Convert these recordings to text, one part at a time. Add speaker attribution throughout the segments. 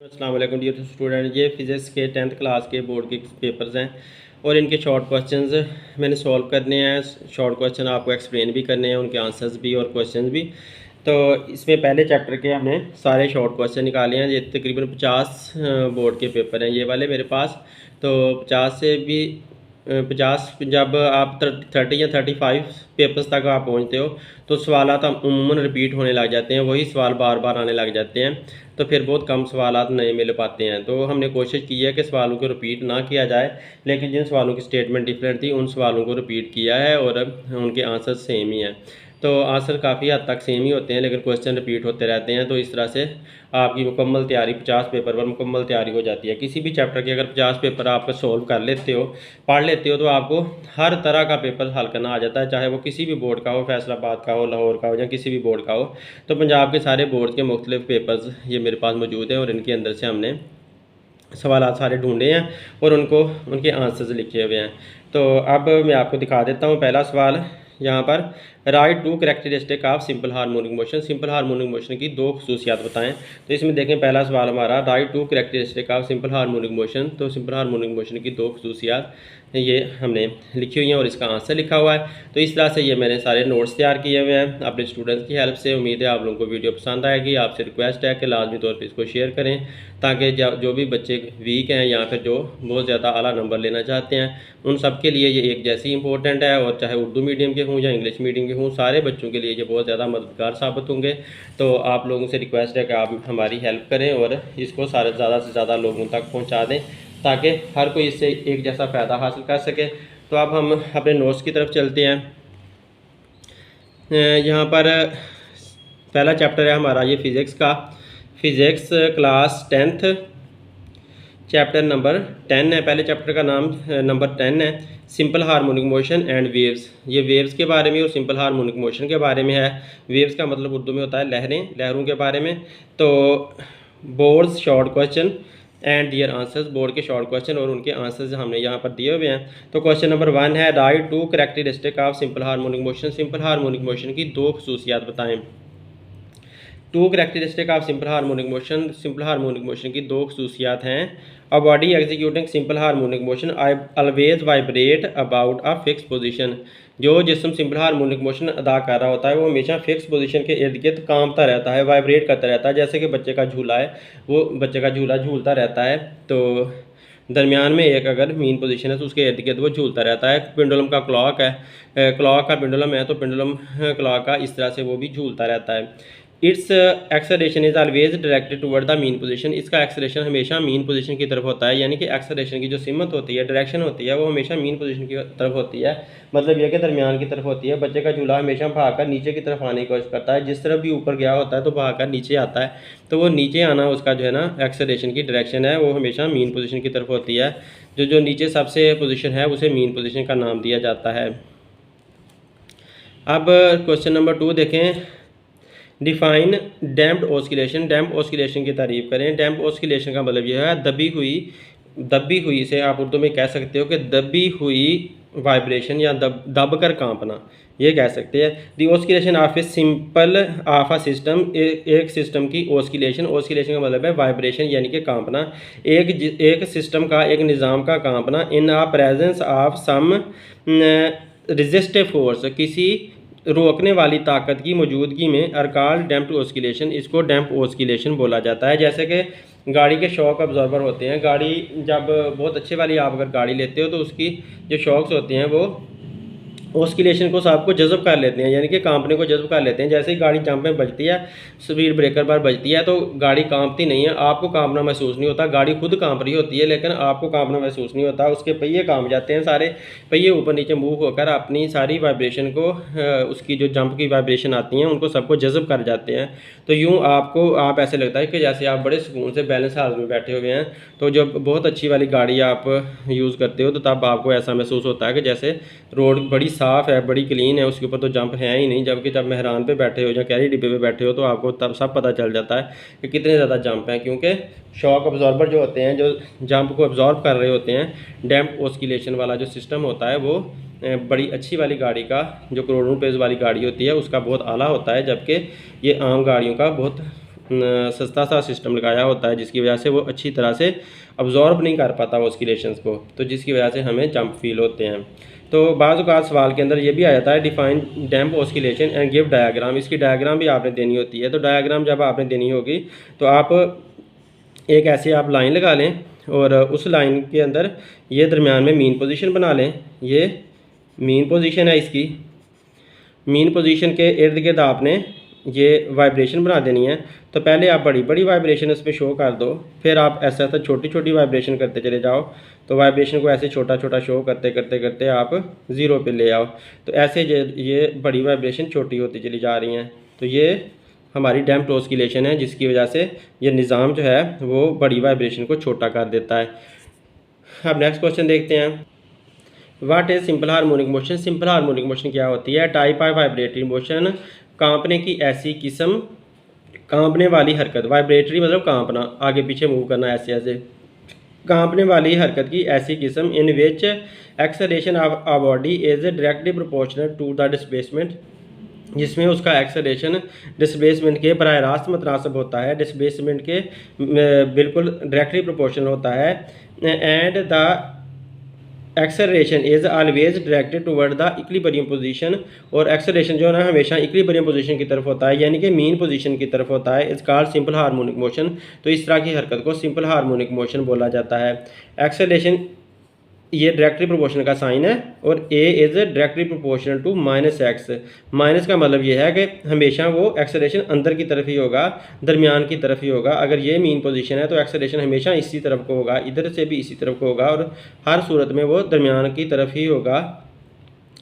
Speaker 1: अस्सलाम वालेकुम dear student. ये फिज़िक्स के 10th क्लास के बोर्ड के पेपर्स हैं और इनके शॉर्ट क्वेश्चंस मैंने सॉल्व करने हैं। शॉर्ट क्वेश्चन आपको एक्सप्लेन भी करने हैं, उनके आंसर्स भी और क्वेश्चंस भी। तो इसमें पहले चैप्टर के हमने सारे शॉर्ट क्वेश्चन निकाले हैं। ये तकरीबन 50 बोर्ड के पेपर हैं ये वाले मेरे पास। तो 50 से भी 50 जब आप 30 या 35 पेपर्स तक आप पहुंचते हो तो सवालात अमूमन रिपीट होने लग जाते हैं, वही सवाल बार बार आने लग जाते हैं। तो फिर बहुत कम सवालात नए मिल पाते हैं। तो हमने कोशिश की है कि सवालों को रिपीट ना किया जाए, लेकिन जिन सवालों की स्टेटमेंट डिफरेंट थी उन सवालों को रिपीट किया है और उनके आंसर सेम ही हैं। तो आंसर काफ़ी हद तक सेम ही होते हैं, लेकिन क्वेश्चन रिपीट होते रहते हैं। तो इस तरह से आपकी मुकम्मल तैयारी 50 पेपर पर मुकम्मल तैयारी हो जाती है। किसी भी चैप्टर के अगर 50 पेपर आप सोल्व कर लेते हो, पढ़ लेते हो, तो आपको हर तरह का पेपर हल करना आ जाता है, चाहे वो किसी भी बोर्ड का हो, फैसलाबाद का हो, लाहौर का हो या किसी भी बोर्ड का हो। तो पंजाब के सारे बोर्ड के मुख्तलिफ पेपर्स ये मेरे पास मौजूद हैं और इनके अंदर से हमने सवालात सारे ढूंढे हैं और उनके आंसर्स लिखे हुए हैं। तो अब मैं आपको दिखा देता हूँ। पहला सवाल यहाँ पर, write two characteristic of simple harmonic motion. Simple harmonic motion की दो खसूसियात बताएं। तो इसमें देखें पहला सवाल हमारा, write two characteristic of simple harmonic motion. तो सिंपल हार्मोनिक मोशन की दो खसूसियात ये हमने लिखी हुई हैं और इसका आंसर लिखा हुआ है। तो इस तरह से ये मैंने सारे नोट्स तैयार किए हुए हैं अपने स्टूडेंट्स की हेल्प से। उम्मीद है आप लोगों को वीडियो पसंद आएगी। आपसे रिक्वेस्ट है कि लाजमी तौर पर इसको शेयर करें, ताकि जो भी बच्चे वीक हैं या फिर जो बहुत ज़्यादा आला नंबर लेना चाहते हैं उन सब के लिए ये एक जैसी इंपॉर्टेंट है। और चाहे उर्दू मीडियम के हों या इंग्लिश मीडियम के हों, सारे बच्चों के लिए ये बहुत ज़्यादा मददगार साबित होंगे। तो आप लोगों से रिक्वेस्ट है कि आप हमारी हेल्प करें और इसको ज़्यादा से ज़्यादा लोगों तक पहुँचा दें, ताकि हर कोई इससे एक जैसा फ़ायदा हासिल कर सके। तो अब हम अपने नोट्स की तरफ चलते हैं। यहाँ पर पहला चैप्टर है हमारा ये फ़िज़िक्स का, physics class 10th, chapter number 10 है। पहले चैप्टर का नाम नंबर 10 है, simple harmonic motion and waves. ये वेव्स के बारे में और सिंपल हार्मोनिक मोशन के बारे में है। वेव्स का मतलब उर्दू में होता है लहरें, लहरों के बारे में। तो boards short question and their answers, board के शॉर्ट क्वेश्चन और उनके आंसर्स हमने यहाँ पर दिए हुए हैं। तो क्वेश्चन नंबर 1 है, write two characteristic of simple harmonic motion. Simple harmonic motion की दो खसूसियात बताएं। Two characteristic of simple harmonic motion, simple harmonic motion की दो खसूसियात हैं। A body executing simple harmonic motion always vibrate about a fix position. जो जिस्म सिंपल हार्मोनिक मोशन अदा कर रहा होता है वो हमेशा फिक्स पोजीशन के इर्द गिर्द कांपता रहता है, वाइब्रेट करता रहता है। जैसे कि बच्चे का झूला है, वो बच्चे का झूला झूलता रहता है, तो दरमियान में एक अगर मीन पोजीशन है तो उसके इर्द गिर्द वो झूलता रहता है। पेंडुलम का क्लॉक है, क्लॉक का पेंडुलम है, तो पेंडुलम क्लॉक का इस तरह से वो भी झूलता रहता है। It's acceleration is always directed toward the mean position. इसका एक्सेलरेशन हमेशा मीन पोजीशन की तरफ होता है, यानी कि एक्सेलरेशन की जो सिमत होती है, डायरेक्शन होती है, वो हमेशा मीन पोजीशन की तरफ होती है। मतलब यह कि दरमियान की तरफ होती है। बच्चे का झूला हमेशा भागकर नीचे की तरफ आने की कोशिश करता है, जिस तरफ भी ऊपर गया होता है तो भागकर नीचे आता है। तो वो नीचे आना उसका जो है ना एक्सेलरेशन की डायरेक्शन है, वो हमेशा मीन पोजीशन की तरफ होती है। जो नीचे सबसे पोजीशन है उसे मीन पोजीशन का नाम दिया जाता है। अब क्वेश्चन नंबर 2 देखें, define damped oscillation. Damped oscillation की तारीफ करें। डैम्प्ड ऑस्किलेशन का मतलब यह है दबी हुई से आप उर्दू में कह सकते हो कि दबी हुई वाइब्रेशन या दब कर कांपना, ये कह सकते हैं। The oscillation of a simple of a system, एक सिस्टम की ऑस्किलेशन। ऑस्किलेशन का मतलब है वाइब्रेशन यानी कि कांपना, एक सिस्टम का, एक निज़ाम का कांपना। In a presence of some resistive force, किसी रोकने वाली ताकत की मौजूदगी में अरकाल डैम्प्ड ऑस्किलेशन, इसको डैम्प्ड ऑस्किलेशन बोला जाता है। जैसे कि गाड़ी के शॉक अब्जॉर्बर होते हैं, गाड़ी जब बहुत अच्छे वाली आप अगर गाड़ी लेते हो तो उसकी जो शॉक्स होते हैं वो ऑस्किलेशन को सबको जज़ब कर लेते हैं, यानी कि कांपने को जज़ब कर लेते हैं। जैसे ही गाड़ी जंप में बजती है, स्पीड ब्रेकर पर बजती है, तो गाड़ी कांपती नहीं है, आपको कांपना महसूस नहीं होता। गाड़ी खुद कांप रही होती है लेकिन आपको कांपना महसूस नहीं होता। उसके पहिए कांप जाते हैं, सारे पहिए ऊपर नीचे मूव होकर अपनी सारी वाइब्रेशन को, उसकी जो जंप की वाइब्रेशन आती हैं उनको सबको जज़ब कर जाते हैं। तो यूँ आप ऐसे लगता है कि जैसे आप बड़े सुकून से बैलेंस हालत में बैठे हुए हैं। तो जब बहुत अच्छी वाली गाड़ी आप यूज़ करते हो तो तब आपको ऐसा महसूस होता है कि जैसे रोड बड़ी साफ़ है, बड़ी क्लीन है, उसके ऊपर तो जंप है ही नहीं। जबकि जब मेहरान पे बैठे हो या कैरी डिब्बे पे बैठे हो तो आपको तब सब पता चल जाता है कि कितने ज़्यादा जंप हैं, क्योंकि शॉक अब्जॉर्बर जो होते हैं, जो जंप को अब्जॉर्ब कर रहे होते हैं, डैम्प ऑस्किलेशन वाला जो सिस्टम होता है वो बड़ी अच्छी वाली गाड़ी का, जो करोड़ों रुपये वाली गाड़ी होती है, उसका बहुत आला होता है, जबकि ये आम गाड़ियों का बहुत सस्ता सा सिस्टम लगाया होता है, जिसकी वजह से वो अच्छी तरह से अब्जॉर्ब नहीं कर पाता ऑस्किलेशंस को, तो जिसकी वजह से हमें जंप फील होते हैं। तो बाज़ औक़ात सवाल के अंदर ये भी आ जाता है define damp oscillation and give diagram, इसकी डायग्राम भी आपने देनी होती है। तो डायग्राम जब आपने देनी होगी तो आप एक ऐसे आप लाइन लगा लें और उस लाइन के अंदर ये दरमियान में मीन पोजीशन बना लें। ये मीन पोजीशन है, इसकी मीन पोजीशन के इर्द गिर्द आपने ये वाइब्रेशन बना देनी है। तो पहले आप बड़ी बड़ी वाइब्रेशन इसमें शो कर दो, फिर आप ऐसा ऐसा छोटी छोटी वाइब्रेशन करते चले जाओ। तो वाइब्रेशन को ऐसे छोटा छोटा शो करते करते करते आप ज़ीरो पे ले आओ। तो ऐसे ये बड़ी वाइब्रेशन छोटी होती चली जा रही हैं। तो ये हमारी डैम्प्ड ऑस्किलेशन है, जिसकी वजह से ये निज़ाम जो है वो बड़ी वाइब्रेशन को छोटा कर देता है। अब नेक्स्ट क्वेश्चन देखते हैं, what is simple harmonic motion. Simple harmonic motion क्या होती है? टाइप ऑफ वाइब्रेटरी मोशन, कांपने की ऐसी किस्म, कांपने वाली हरकत। वाइब्रेटरी मतलब कांपना, आगे पीछे मूव करना, ऐसे ऐसे कांपने वाली हरकत की ऐसी किस्म in which acceleration of a body is directly proportional to the displacement, जिसमें उसका एक्सेलरेशन डिस्प्लेसमेंट के बराह रास्त मुतनासिब होता है, डिस्प्लेसमेंट के बिल्कुल डायरेक्टली प्रोपोर्शनल होता है। And the acceleration is always directed toward the equilibrium position, और एक्सेलरेशन जो है ना हमेशा इक्विलिब्रियम पोजीशन की तरफ होता है, यानी कि मीन पोजीशन की तरफ होता है। इस कॉल्ड सिंपल हार्मोनिक मोशन। तो इस तरह की हरकत को सिंपल हार्मोनिक मोशन बोला जाता है। एक्सेलरेशन ये डायरेक्टली प्रोपोर्शनल का साइन है, और A is directly proportional to minus X. Minus का मतलब ये है कि हमेशा वो एक्सेलरेशन अंदर की तरफ ही होगा, दरमियान की तरफ ही होगा। अगर ये मीन पोजीशन है तो एक्सेलरेशन हमेशा इसी तरफ को होगा, इधर से भी इसी तरफ को होगा, और हर सूरत में वो दरमियान की तरफ ही होगा,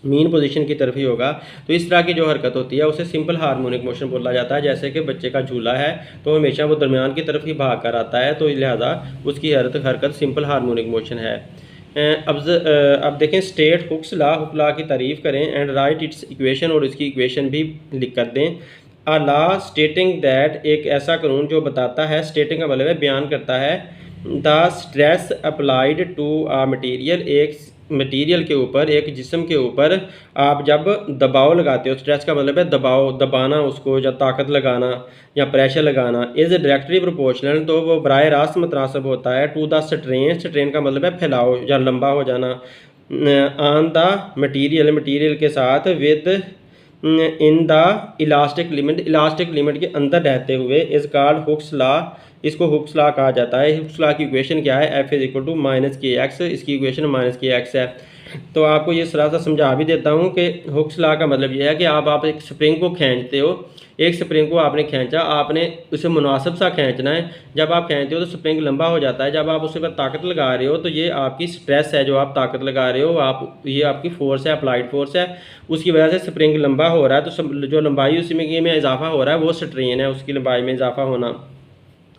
Speaker 1: मीन पोजीशन की तरफ ही होगा। तो इस तरह की जो हरकत होती है उसे सिंपल हार्मोनिक मोशन बोला जाता है। जैसे कि बच्चे का झूला है तो हमेशा वो दरमियान की तरफ ही भाग कर आता है, तो लिहाजा उसकी हरकत सिंपल हार्मोनिक मोशन है। अब देखें स्टेट हुक्स लॉ की तारीफ़ करें एंड राइट इट्स इक्वेशन, और इसकी इक्वेशन भी लिख कर दें। अ लॉ स्टेटिंग दैट, एक ऐसा कानून जो बताता है, स्टेटिंग का मतलब है बयान करता है, the stress applied to a material, एक मटीरियल के ऊपर, एक जिस्म के ऊपर आप जब दबाव लगाते हो, स्ट्रेस का मतलब है दबाव, दबाना उसको, या ताकत लगाना या प्रेशर लगाना, इज़ डायरेक्टली प्रोपोर्शनल, तो वो बराह रास्त मुतनासिब होता है, टू द स्ट्रेन, स्ट्रेन का मतलब है फैलाव या लंबा हो जाना, ऑन द मटीरियल, मटीरियल के साथ, within the elastic limit, elastic limit के अंदर रहते हुए, इज़ कॉल्ड हुक्स लॉ, इसको हुक्स लॉ कहा जाता है। हुक्स लॉ की इक्वेशन क्या है? F is equal to minus K X, इसकी इक्वेशन माइनस के एक्स है। तो आपको ये सरा सा समझा भी देता हूँ कि हुक्स लॉ का मतलब ये है कि आप एक स्प्रिंग को खींचते हो, एक स्प्रिंग को आपने खींचा, आपने उसे मुनासिब सा खींचना है। जब आप खींचते हो तो स्प्रिंग लंबा हो जाता है, जब आप उसके ऊपर ताकत लगा रहे हो तो ये आपकी स्ट्रेस है, जो आप ताकत लगा रहे हो, आप ये आपकी फोर्स है, अप्लाइड फोर्स है, उसकी वजह से स्प्रिंग लंबा हो रहा है। तो जो लंबाई उसमें इजाफा हो रहा है वो स्ट्रेन है, उसकी लंबाई में इजाफा होना।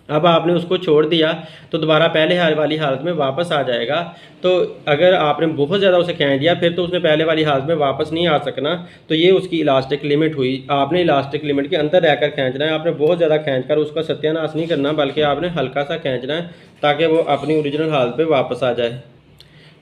Speaker 1: अब आपने उसको छोड़ दिया तो दोबारा पहले वाली हालत में वापस आ जाएगा। तो अगर आपने बहुत ज़्यादा उसे खींच दिया फिर तो उसने पहले वाली हालत में वापस नहीं आ सकना। तो ये उसकी इलास्टिक लिमिट हुई। आपने इलास्टिक लिमिट के अंदर रहकर खींचना है, आपने बहुत ज़्यादा खींचकर उसका सत्यानाश नहीं करना, बल्कि आपने हल्का सा खींचना है ताकि वो अपनी ओरिजिनल हालत पे वापस आ जाए।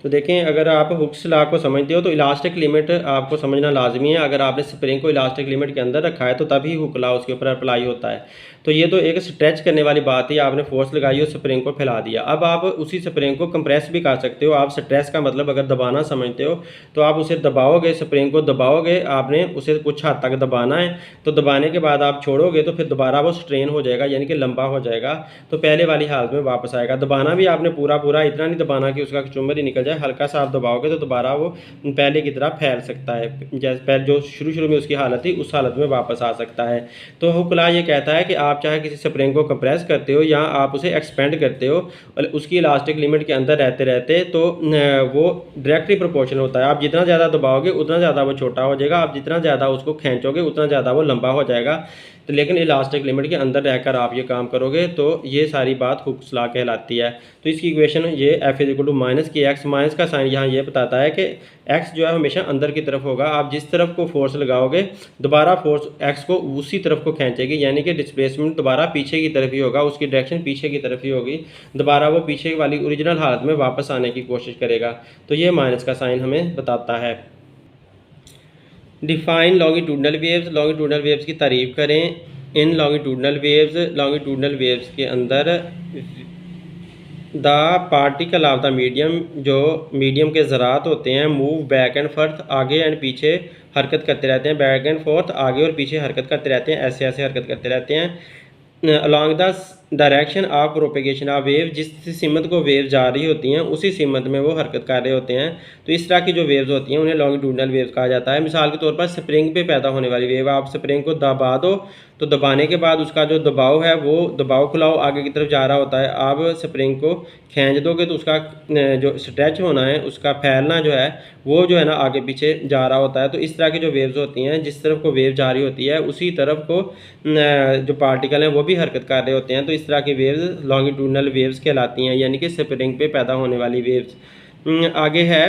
Speaker 1: तो देखें, अगर आप हुक्स लॉ को समझते हो तो इलास्टिक लिमिट आपको समझना लाजमी है। अगर आपने स्प्रिंग को इलास्टिक लिमिट के अंदर रखा है तो तभी हुक लॉ उसके ऊपर अप्लाई होता है। तो ये तो एक स्ट्रेच करने वाली बात है, आपने फोर्स लगाई और स्प्रिंग को फैला दिया। अब आप उसी स्प्रिंग को कंप्रेस भी कर सकते हो। आप स्ट्रेस का मतलब अगर दबाना समझते हो तो आप उसे दबाओगे, स्प्रिंग को दबाओगे, आपने उसे कुछ हद तक दबाना है। तो दबाने के बाद आप छोड़ोगे तो फिर दोबारा वो स्ट्रेन हो जाएगा, यानी कि लंबा हो जाएगा, तो पहले वाली हालत में वापस आएगा। दबाना भी आपने पूरा इतना नहीं दबाना कि उसका चुम्बर ही निकल जाए, हल्का सा आप दबाओगे तो दोबारा वो पहले की तरह फैल सकता है, जैसे पहले जो शुरू में उसकी हालत थी उस हालत में वापस आ सकता है। तो हुक लॉ ये कहता है कि आप चाहे किसी स्प्रिंग को कंप्रेस करते हो या आप उसे एक्सपेंड करते हो, उसकी इलास्टिक लिमिट के अंदर रहते रहते तो वो डायरेक्टली प्रोपोर्शनल होता है। आप जितना ज़्यादा दबाओगे उतना ज़्यादा वो छोटा हो जाएगा, आप जितना ज़्यादा उसको खींचोगे उतना ज़्यादा वो लंबा हो जाएगा। तो लेकिन इलास्टिक लिमिट के अंदर रहकर आप ये काम करोगे तो ये सारी बात हुक्स लॉ कहलाती है। तो इसकी इक्वेशन ये F is equal to minus K X, minus का साइन यहाँ ये बताता है कि एक्स जो है हमेशा अंदर की तरफ होगा। आप जिस तरफ को फोर्स लगाओगे दोबारा फोर्स एक्स को उसी तरफ को खींचेगी, यानी कि डिस्प्लेसमेंट दोबारा पीछे की तरफ ही होगा, उसकी डायरेक्शन पीछे की तरफ ही होगी, दोबारा वो पीछे वाली ओरिजिनल हालत में वापस आने की कोशिश करेगा। तो ये माइनस का साइन हमें बताता है। Define longitudinal waves, longitudinal waves की तारीफ़ करें इन लॉन्गिट्यूडनल वेव्स के अंदर the particle of the medium, जो मीडियम के ज़रात होते हैं, मूव बैक एंड फोर्थ, आगे एंड पीछे हरकत करते रहते हैं, बैक एंड फोर्थ आगे और पीछे हरकत करते रहते हैं, ऐसे ऐसे हरकत करते रहते हैं along the direction of propagation of wave, जिस सिमत को वेव जा रही होती हैं उसी सिमत में वो हरकत कर रहे होते हैं। तो इस तरह की जो वेव्स होती हैं उन्हें लॉन्गिट्यूडनल वेव्स कहा जाता है। मिसाल के तौर पर स्प्रिंग पे पैदा होने वाली वेव, आप स्प्रिंग को दबा दो तो दबाने के बाद उसका जो दबाव है वो दबाव खुलाव आगे की तरफ जा रहा होता है। आप स्प्रिंग को खींच दोगे तो उसका जो स्ट्रेच होना है, उसका फैलना जो है वो जो है ना आगे पीछे जा रहा होता है। तो इस तरह की जो वेव्स होती हैं, जिस तरफ को वेव जा रही होती है उसी तरफ को जो पार्टिकल हैं वो भी हरकत कर रहे होते हैं। तो इस तरह की वेव्स लॉन्गिट्यूडनल वेव्स कहलाती हैं, यानी कि स्प्रिंग पे पैदा होने वाली वेव्स। आगे है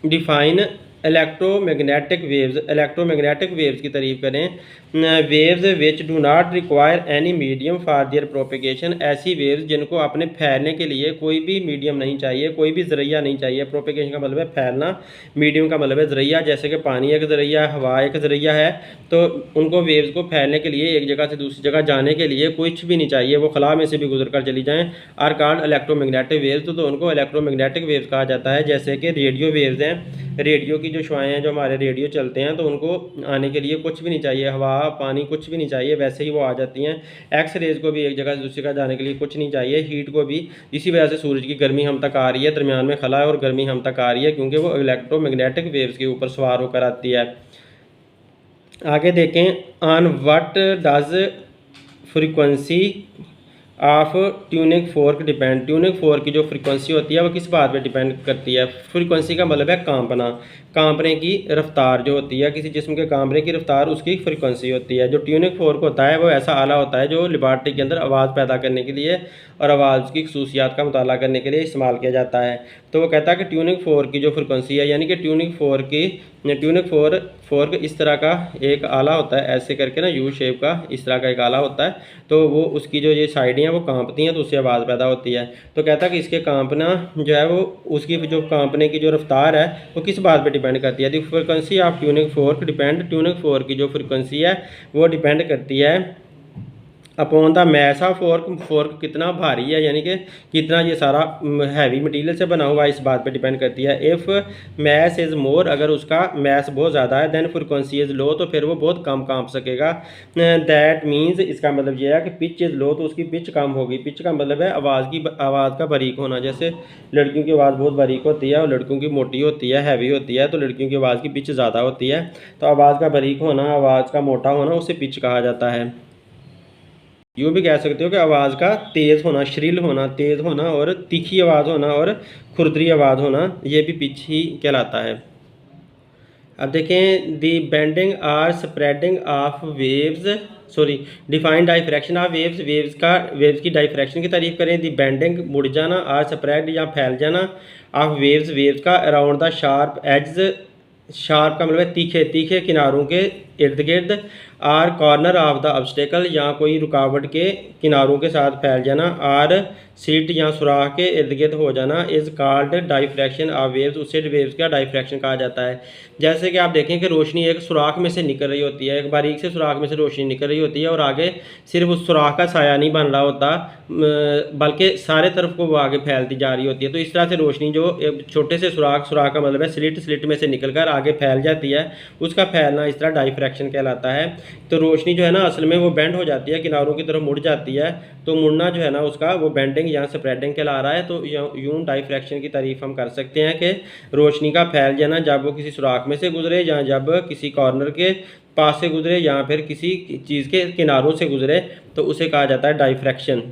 Speaker 1: define electromagnetic waves. Electromagnetic waves की तारीफ करें, waves which do not require any medium for their propagation. ऐसी वेव्स जिनको अपने फैलने के लिए कोई भी मीडियम नहीं चाहिए, कोई भी ज़रिया नहीं चाहिए। प्रोपेगेशन का मतलब है फैलना, मीडियम का मतलब है ज़रिया। जैसे कि पानी एक ज़रिया, हवा एक ज़रिया है, तो उनको वेव्स को फैलने के लिए एक जगह से दूसरी जगह जाने के लिए कुछ भी नहीं चाहिए, वो खला में से भी गुजर कर चली जाएँ। आर कॉल्ड इलेक्ट्रोमैग्नेटिक वेव्स, तो उनको इलेक्ट्रोमैग्नेटिक वेव्स कहा जाता है। जैसे कि रेडियो वेव्स हैं, रेडियो की जो शुआएँ हैं, जो हमारे रेडियो चलते हैं, तो उनको आने के लिए कुछ भी नहीं चाहिए, हवा पानी कुछ भी नहीं चाहिए, वैसे ही वो आ जाती हैं। एक्स रेज़ को भी एक जगह से दूसरी जगह जाने के लिए कुछ नहीं चाहिए। हीट को भी इसी वजह से सूरज की गर्मी हम तक आ रही है, दरमियान में खला है और गर्मी हम तक आ रही है, क्योंकि वो इलेक्ट्रोमैग्नेटिक वेव्स के ऊपर सवार होकर आती है। आगे देखें, on what does frequency of tuning fork depend. Tuning fork की जो फ्रीक्वेंसी होती है वो किस बात पे डिपेंड करती है। फ्रीक्वेंसी का मतलब है कांपना, कांपने की रफ्तार जो होती है, किसी जिस्म के कांपने की रफ्तार उसकी फ्रीक्वेंसी होती है। जो ट्यूनिंग फोर्क होता है वो ऐसा आला होता है जो लेबॉरेटरी के अंदर आवाज़ पैदा करने के लिए और आवाज़ की खसूसियात का मुताला करने के लिए इस्तेमाल किया जाता है। तो वो कहता है कि ट्यूनिंग फोर्क की जो फ्रीक्वेंसी है, यानी कि ट्यूनिंग फोर्क इस तरह का एक आला होता है, ऐसे करके ना यू शेप का इस तरह का एक आला होता है, तो वो उसकी जो ये साइडें हैं वो कांपती हैं, तो उससे आवाज़ पैदा होती है। तो कहता है कि इसके कांपना जो है वो उसकी जो कांपने की जो रफ्तार है वो किस बात पे डिपेंड करती है। The frequency of tuning fork depend, tuning fork की जो फ्रीक्वेंसी है वो डिपेंड करती है upon the mass of fork, fork कितना भारी है, यानी कि कितना ये सारा हैवी मटेरियल से बना हुआ है, इस बात पे डिपेंड करती है। इफ़ मैस इज़ मोर, अगर उसका मैस बहुत ज़्यादा है, देन फ्रीक्वेंसी इज़ लो, तो फिर वो बहुत कम कांप सकेगा। दैट मीन्स, इसका मतलब ये है कि पिच इज़ लो, तो उसकी पिच कम होगी। पिच का मतलब है आवाज़ का बारीक होना। जैसे लड़कियों की आवाज़ बहुत बारीक होती है और लड़कियों की मोटी होती है, हैवी होती है, तो लड़कियों की आवाज़ की पिच ज़्यादा होती है। तो आवाज़ का बारीक होना, आवाज़ का मोटा होना, उसे पिच कहा जाता है। यूँ भी कह सकते हो कि आवाज़ का तेज़ होना, श्रिल होना, तेज़ होना और तीखी आवाज़ होना और खुरदरी आवाज़ होना, ये भी पिच ही कहलाता है। अब देखें, the bending or spreading of waves, define diffraction of waves. Waves की डाइफ्रैक्शन की तारीफ करें। दी बेंडिंग मुड़ जाना, आर स्प्रेड या फैल जाना, ऑफ वेव्स का around the sharp edge, sharp का मतलब है तीखे, तीखे किनारों के इर्द गिर्द, or corner of the obstacle, या कोई रुकावट के किनारों के साथ फैल जाना, आर सीट या सुराख के इर्द गिर्द हो जाना, is called diffraction of waves, उससे वेव्स का डाइफ्रैक्शन कहा जाता है। जैसे कि आप देखें कि रोशनी एक सुराख में से निकल रही होती है, एक बारीक से सुराख में से रोशनी निकल रही होती है और आगे सिर्फ उस सुराख का साया नहीं बन रहा होता, बल्कि सारे तरफ को वो आगे फैलती जा रही होती है। तो इस तरह से रोशनी जो एक छोटे से सुराख का मतलब है स्लिट में से निकल कर आगे फैल जाती है, उसका फैलना इस तरह डाइफ्रैक्शन कहलाता है। तो रोशनी जो है ना असल में वो बेंड हो जाती है, किनारों की तरफ मुड़ जाती है, तो मुड़ना जो है ना उसका वो बेंडिंग या स्प्रेडिंग कहला रहा है। तो यूं डाइफ्रैक्शन की तारीफ हम कर सकते हैं कि रोशनी का फैल जाना जब वो किसी सुराख में से गुजरे, या जब किसी कॉर्नर के पास से गुजरे, या फिर किसी चीज़ के किनारों से गुजरे, तो उसे कहा जाता है diffraction.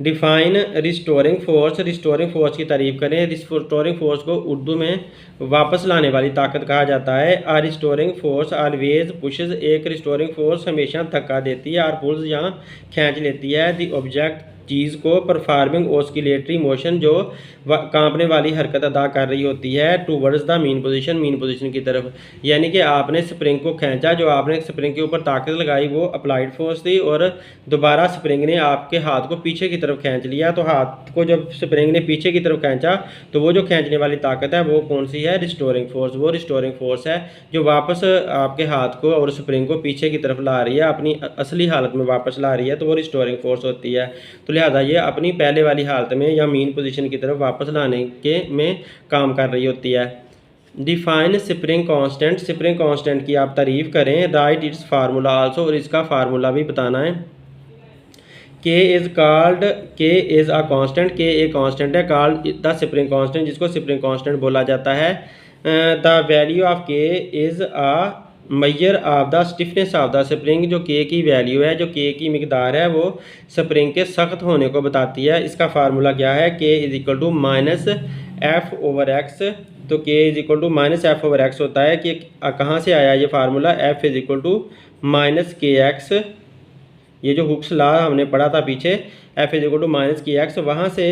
Speaker 1: Define restoring force. Restoring force की तारीफ करें। रिस्टोरिंग फोर्स को उर्दू में वापस लाने वाली ताकत कहा जाता है। आ रिस्टोरिंग फोर्स ऑलवेज पुशेज, एक रिस्टोरिंग फोर्स हमेशा धक्का देती है, और पुल्स यहाँ खींच लेती है। द ऑब्जेक्ट चीज़ को परफॉर्मिंग ऑस्किलेटरी मोशन जो कांपने वाली हरकत अदा कर रही होती है टूवर्ड्स द मीन पोजीशन की तरफ। यानी कि आपने स्प्रिंग को खींचा, जो आपने स्प्रिंग के ऊपर ताकत लगाई वो अप्लाइड फोर्स थी, और दोबारा स्प्रिंग ने आपके हाथ को पीछे की तरफ खींच लिया। तो हाथ को जब स्प्रिंग ने पीछे की तरफ खींचा तो वो जो खींचने वाली ताकत है वो कौन सी है? Restoring force. वो रिस्टोरिंग फोर्स है जो वापस आपके हाथ को और स्प्रिंग को पीछे की तरफ ला रही है, अपनी असली हालत में वापस ला रही है, तो वो रिस्टोरिंग फोर्स होती है। तो लिहाजा ये अपनी पहले वाली हालत में या मीन पोजीशन की तरफ वापस लाने के में काम कर रही होती है। Define spring constant. Spring constant की आप तारीफ करें। राइट इट्स फार्मूला आल्सो, और इसका फार्मूला भी बताना है। K is called, K is a constant, K एक कांस्टेंट है, कॉल्ड द स्प्रिंग कांस्टेंट, जिसको स्प्रिंग कांस्टेंट बोला जाता है। The value of K is a measure of the stiffness of the spring. जो K की वैल्यू है, जो K की मिकदार है, वो स्प्रिंग के सख्त होने को बताती है। इसका फार्मूला क्या है? K is equal to minus F over X. तो K is equal to minus F over X होता है कि कहाँ से आया ये formula? F is equal to minus K X. ये जो हुक्स लॉ हमने पढ़ा था पीछे, F is equal to minus K X, वहाँ से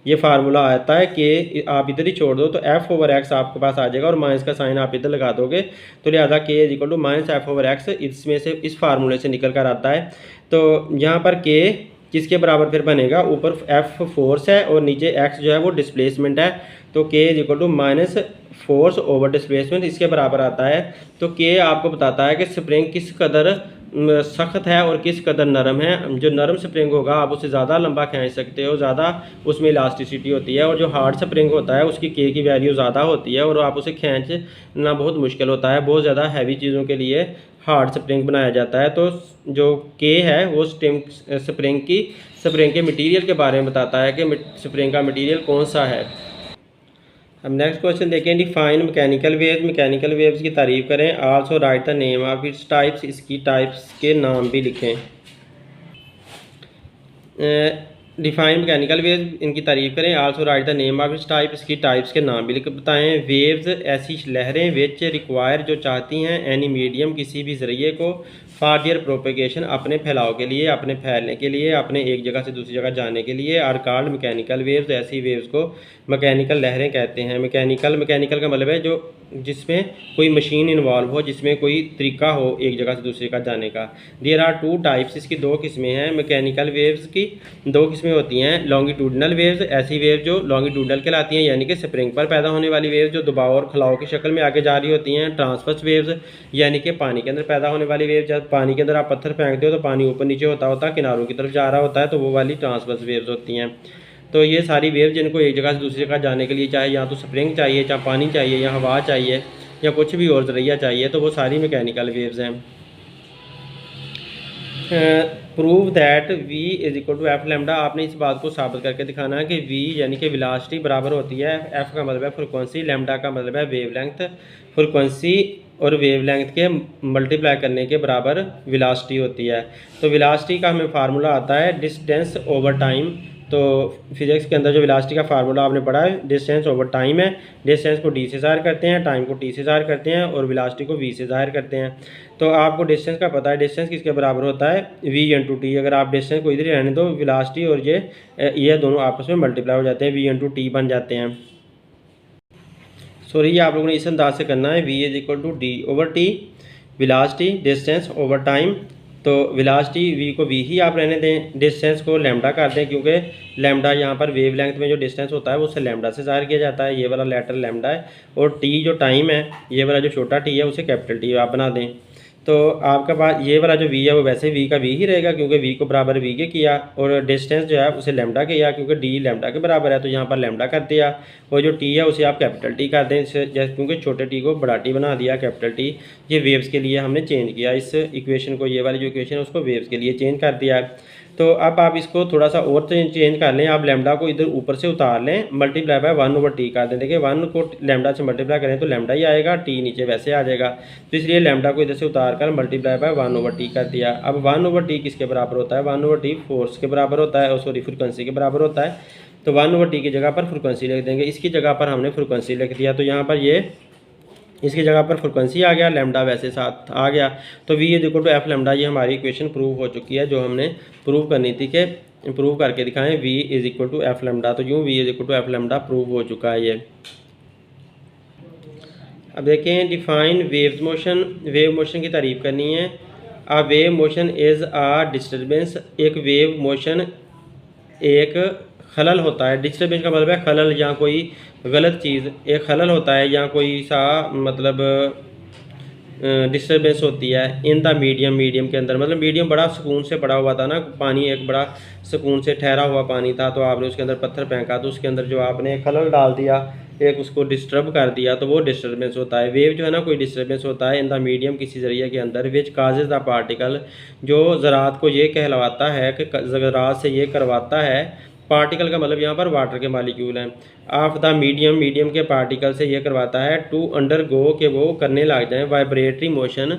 Speaker 1: ये फार्मूला आता है कि आप इधर ही छोड़ दो तो F ओवर एक्स आपके पास आ जाएगा, और माइनस का साइन आप इधर लगा दोगे, तो लिहाजा K is equal to minus F over X इसमें से, इस फार्मूले से निकल कर आता है। तो यहाँ पर K किसके बराबर फिर बनेगा? ऊपर F फोर्स है और नीचे X जो है वो डिस्प्लेसमेंट है, तो K is equal to minus force over displacement इसके बराबर आता है। तो K आपको बताता है कि स्प्रिंग किस कदर सख्त है और किस कदर नरम है। जो नरम स्प्रिंग होगा आप उसे ज़्यादा लंबा खींच सकते हो, ज़्यादा उसमें इलास्टिसिटी होती है, और जो हार्ड स्प्रिंग होता है उसकी K की वैल्यू ज़्यादा होती है और आप उसे खींचना बहुत मुश्किल होता है। बहुत ज़्यादा हैवी चीज़ों के लिए हार्ड स्प्रिंग बनाया जाता है। तो जो K है वो स्प्रिंग के मटीरियल के बारे में बताता है कि स्प्रिंग का मटीरियल कौन सा है। हम नेक्स्ट क्वेश्चन देखें। Define mechanical waves. Mechanical waves की तारीफ करें। Also right the name of its types. इसकी टाइप्स के नाम भी लिखें। डिफाइन मैकेनिकल वेव्स, इनकी तारीफ करें। Also right the name of its type. इसकी टाइप्स के नाम भी लिख बताएं। वेव्स ऐसी लहरें विच रिक्वायर जो चाहती हैं एनी मीडियम किसी भी ज़रिए को फॉर देयर प्रोपेगेशन अपने फैलाव के लिए, अपने फैलने के लिए, अपने एक जगह से दूसरी जगह जाने के लिए। Are called mechanical waves. ऐसी वेव्स को मैकेनिकल लहरें कहते हैं। मैकेनिकल का मतलब है जो जिसमें कोई मशीन इन्वॉल्व हो, जिसमें कोई तरीका हो एक जगह से दूसरी जगह जाने का। There are two types. इसकी दो किस्में हैं। मैकेनिकल वेव्स की दो किस्में होती हैं। लॉन्गिट्यूडनल वेव्स, ऐसी वेव जो लॉन्गिट्यूडनल कहलाती हैं, यानी कि स्प्रिंग पर पैदा होने वाली वेव जो दबाव और खलाव की शक्ल में आगे जा रही होती हैं। ट्रांसवर्स वेव्स, यानी कि पानी के अंदर पैदा होने वाली वेव, जब पानी के अंदर आप पत्थर फेंकते हो तो पानी ऊपर नीचे होता किनारों की तरफ जा रहा होता है, तो वो वाली ट्रांसवर्स वेव्स होती हैं। तो ये सारी वेव जिनको एक जगह से दूसरी जगह जाने के लिए चाहे या तो स्प्रिंग चाहिए, चाहे पानी चाहिए, या हवा चाहिए, या कुछ भी और ज़रिया चाहिए, तो वो सारी मैकेनिकल वेव्स हैं। Prove that v is equal to F lambda. आपने इस बात को साबित करके दिखाना है कि v यानी कि वेलोसिटी बराबर होती है, f का मतलब है फ्रिक्वेंसी, लैम्डा का मतलब है वेवलेंथ। फ्रिक्वेंसी और वेवलेंथ के मल्टीप्लाई करने के बराबर वेलोसिटी होती है। तो वेलोसिटी का हमें फार्मूला आता है डिस्टेंस ओवर टाइम। तो फिजिक्स के अंदर जो वेलोसिटी का फार्मूला आपने पढ़ा है डिस्टेंस ओवर टाइम है। डिस्टेंस को d से ज़ाहिर करते हैं, टाइम को t से ज़ाहिर करते हैं, और वेलोसिटी को v से ज़ाहिर करते हैं। तो आपको डिस्टेंस का पता है, डिस्टेंस किसके बराबर होता है? v into T. अगर आप डिस्टेंस को इधर ही रहने दो, वेलोसिटी और ये दोनों आपस में मल्टीप्लाई हो जाते हैं, v इंटू टी बन जाते हैं। सॉरी, ये आप लोगों ने इस अंदाज से करना है। v is equal to D over T, velocity distance over time. तो वेलोसिटी v को v ही आप रहने दें, डिस्टेंस को लैम्डा कर दें, क्योंकि लैम्डा यहाँ पर वेवलेंथ में जो डिस्टेंस होता है वो उसे लैम्डा से ज़ाहिर किया जाता है। ये वाला लेटर लैम्डा है, और t जो टाइम है, ये वाला जो छोटा t है उसे कैपिटल T आप बना दें। तो आपका पास ये वाला जो v है वो वैसे v का v ही रहेगा, क्योंकि v को बराबर v के किया, और डिस्टेंस जो है उसे लैम्डा किया, क्योंकि d लैम्डा के बराबर है, तो यहाँ पर लैम्डा कर दिया। और जो t है उसे आप कैपिटल T कर दें, जैसे क्योंकि छोटे t को बड़ा T बना दिया, कैपिटल T। ये वेव्स के लिए हमने चेंज किया इस इक्वेशन को, ये वाली जो इक्वेशन है उसको वेव्स के लिए चेंज कर दिया। तो अब आप इसको थोड़ा सा और चेंज कर लें। आप लैम्डा को इधर ऊपर से उतार लें, मल्टीप्लाई बाय 1 ओवर टी कर दें। देखिए 1 को लैम्डा से मल्टीप्लाई करें तो लैम्डा ही आएगा, टी नीचे वैसे आ जाएगा, तो इसलिए लैम्डा को इधर से उतार कर मल्टीप्लाई बाय 1 ओवर टी कर दिया। अब 1 ओवर टी किसके बराबर होता है? 1 ओवर टी फोर्स के बराबर होता है, और सॉरी फ्रिक्वेंसी के बराबर होता है। तो 1 ओवर टी की जगह पर फ्रिक्वेंसी लिख देंगे। इसकी जगह पर हमने फ्रिक्वेंसी लिख दिया, तो यहाँ पर ये इसकी जगह पर फ्रिक्वेंसी आ गया, लैम्डा वैसे साथ आ गया। तो v is equal to F lambda, ये हमारी इक्वेशन प्रूव हो चुकी है, जो हमने प्रूव करनी थी कि प्रूव करके दिखाएं v is equal to f lambda. तो यूँ v is equal to f lambda prove हो चुका है ये। अब देखें define wave motion. Wave motion की तारीफ करनी है। A wave motion is a disturbance. एक वेव मोशन एक खलल होता है। डिस्टर्बेंस का मतलब है खलल या कोई गलत चीज़, एक खलल होता है या कोई सा मतलब डिस्टर्बेंस होती है इन द मीडियम। मीडियम के अंदर मतलब मीडियम बड़ा सुकून से पड़ा हुआ था ना, पानी एक बड़ा सुकून से ठहरा हुआ पानी था, तो आपने उसके अंदर पत्थर फेंका तो उसके अंदर जो आपने खलल डाल दिया, एक उसको डिस्टर्ब कर दिया, तो वो डिस्टर्बेंस होता है। वेव जो है ना कोई डिस्टर्बेंस होता है इन द मीडियम किसी जरिए के अंदर, विच काजेज द पार्टिकल, जो ज़रात को ये कहलवाता है कि ज़रात से ये करवाता है। पार्टिकल का मतलब यहाँ पर वाटर के मालिक्यूल हैं। ऑफ द मीडियम, मीडियम के पार्टिकल से ये करवाता है टू अंडर गो के वो करने लग जाएँ वाइब्रेटरी मोशन,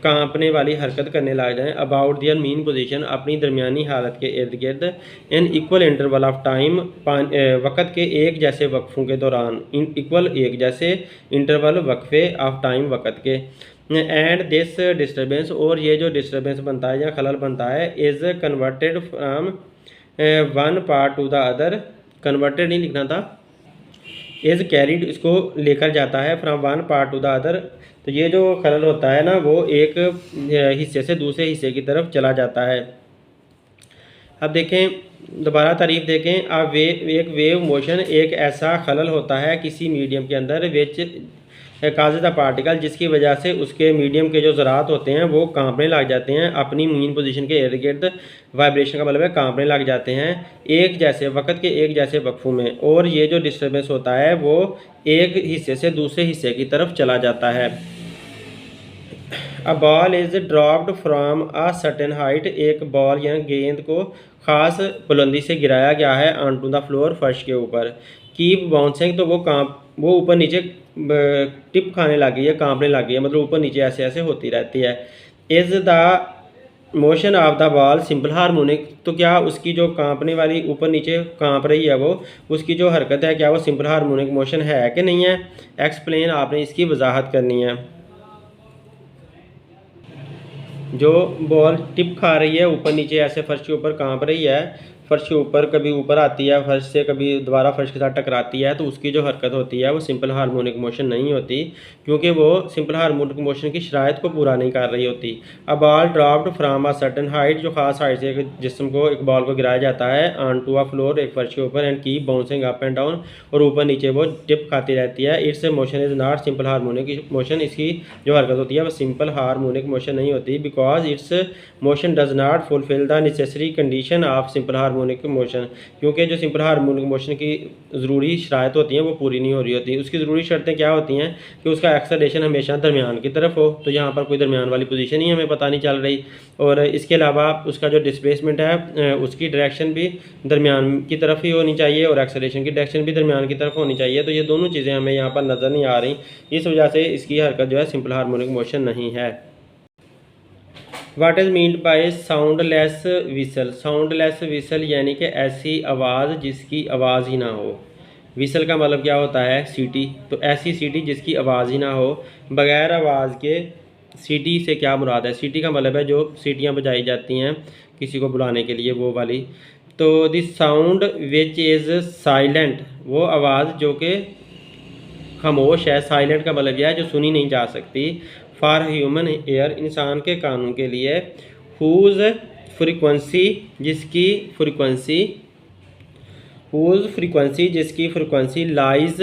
Speaker 1: कांपने वाली हरकत करने लग जाएँ। अबाउट दियर मीन पोजीशन, अपनी दरमियानी हालत के इर्द गिर्द। In equal interval of time, वक़्त के एक जैसे वक्फ़ों के दौरान। इन इक्वल एक जैसे इंटरवल वक्फ़े ऑफ टाइम वक़्त के। एंड दिस डिस्टर्बेंस, और ये जो डिस्टर्बेंस बनता है या खलल बनता है, is converted from one part two the other. Converted नहीं लिखना था, इज़ कैरिड, इसको लेकर जाता है from one part two the other. तो ये जो खलल होता है ना वो एक हिस्से से दूसरे हिस्से की तरफ चला जाता है। अब देखें दोबारा तारीफ देखें। अब एक वेव मोशन एक ऐसा खलल होता है किसी मीडियम के अंदर विच काज़ द पार्टिकल, जिसकी वजह से उसके मीडियम के जो ज़रात होते हैं वो कांपने लग जाते हैं अपनी मीन पोजीशन के इर्द गिर्द। वाइब्रेशन का मतलब है कांपने लग जाते हैं एक जैसे वक़्त के एक जैसे वक्फों में। और ये जो डिस्टर्बेंस होता है वो एक हिस्से से दूसरे हिस्से की तरफ चला जाता है। A ball is dropped from a certain height, एक बॉल या गेंद को ख़ास बुलंदी से गिराया गया है ऑन टू द फ्लोर, फर्श के ऊपर। कीप बाउंसिंग, तो वो ऊपर नीचे टिप खाने लगी है, कांपने लगी है, मतलब ऊपर नीचे ऐसे ऐसे होती रहती है। Is the motion of the ball simple harmonic, तो क्या उसकी जो कांपने वाली ऊपर नीचे कांप रही है वो उसकी जो हरकत है क्या वो सिंपल हार्मोनिक मोशन है कि नहीं है। एक्सप्लेन, आपने इसकी वजाहत करनी है। जो बॉल टिप खा रही है ऊपर नीचे ऐसे फर्श के ऊपर कांप रही है, फर्श के ऊपर कभी ऊपर आती है फर्श से, कभी दोबारा फर्श के साथ टकराती है, तो उसकी जो हरकत होती है वो सिंपल हार्मोनिक मोशन नहीं होती, क्योंकि वो सिंपल हार्मोनिक मोशन की शराइत को पूरा नहीं कर रही होती। A ball dropped from a certain height, जो खास हाइट से एक जिस्म को, एक बॉल को गिराया जाता है ऑन टू अ फ्लोर, एक फर्श के ऊपर, and keep bouncing up and down, और ऊपर नीचे वो टिप खाती रहती है। It's motion is not simple harmonic motion, इसकी जो हरकत होती है वो सिंपल हार्मोनिक मोशन नहीं होती, because it's motion does not fulfil the necessary condition of simple harmonic motion, क्योंकि जो सिंपल हार्मोनिक मोशन की ज़रूरी शराइत होती हैं वो पूरी नहीं हो रही होती। उसकी ज़रूरी शर्तें क्या होती हैं कि उसका एक्सेलरेशन हमेशा दरमियान की तरफ हो, तो यहाँ पर कोई दरमियान वाली पोजीशन ही हमें पता नहीं चल रही। और इसके अलावा उसका जो डिस्प्लेसमेंट है उसकी डायरेक्शन भी दरमियान की तरफ ही होनी चाहिए और एक्सेलरेशन की डायरेक्शन भी दरमियान की तरफ होनी चाहिए। तो ये दोनों चीज़ें हमें यहाँ पर नज़र नहीं आ रही, इस वजह से इसकी हरकत जो है सिंपल हार्मोनिक मोशन नहीं है। What is meant bye soundless whistle. Soundless whistle यानी कि ऐसी आवाज़ जिसकी आवाज़ ही ना हो। विसल का मतलब क्या होता है, सीटी, तो ऐसी सीटी जिसकी आवाज़ ही ना हो, बग़ैर आवाज़ के। सीटी से क्या मुराद है, सीटी का मतलब है जो सीटियाँ बजाई जाती हैं किसी को बुलाने के लिए, वो वाली। तो this sound which is silent, वो आवाज़ जो कि खामोश है। साइलेंट का मतलब यह है जो सुनी नहीं जा सकती। फॉर ह्यूमन एयर, इंसान के कानों के लिए। हुज़ फ्रीक्वेंसी, जिसकी फ्रीक्वेंसी, हुज़ फ्रीक्वेंसी जिसकी फ्रीक्वेंसी लाइज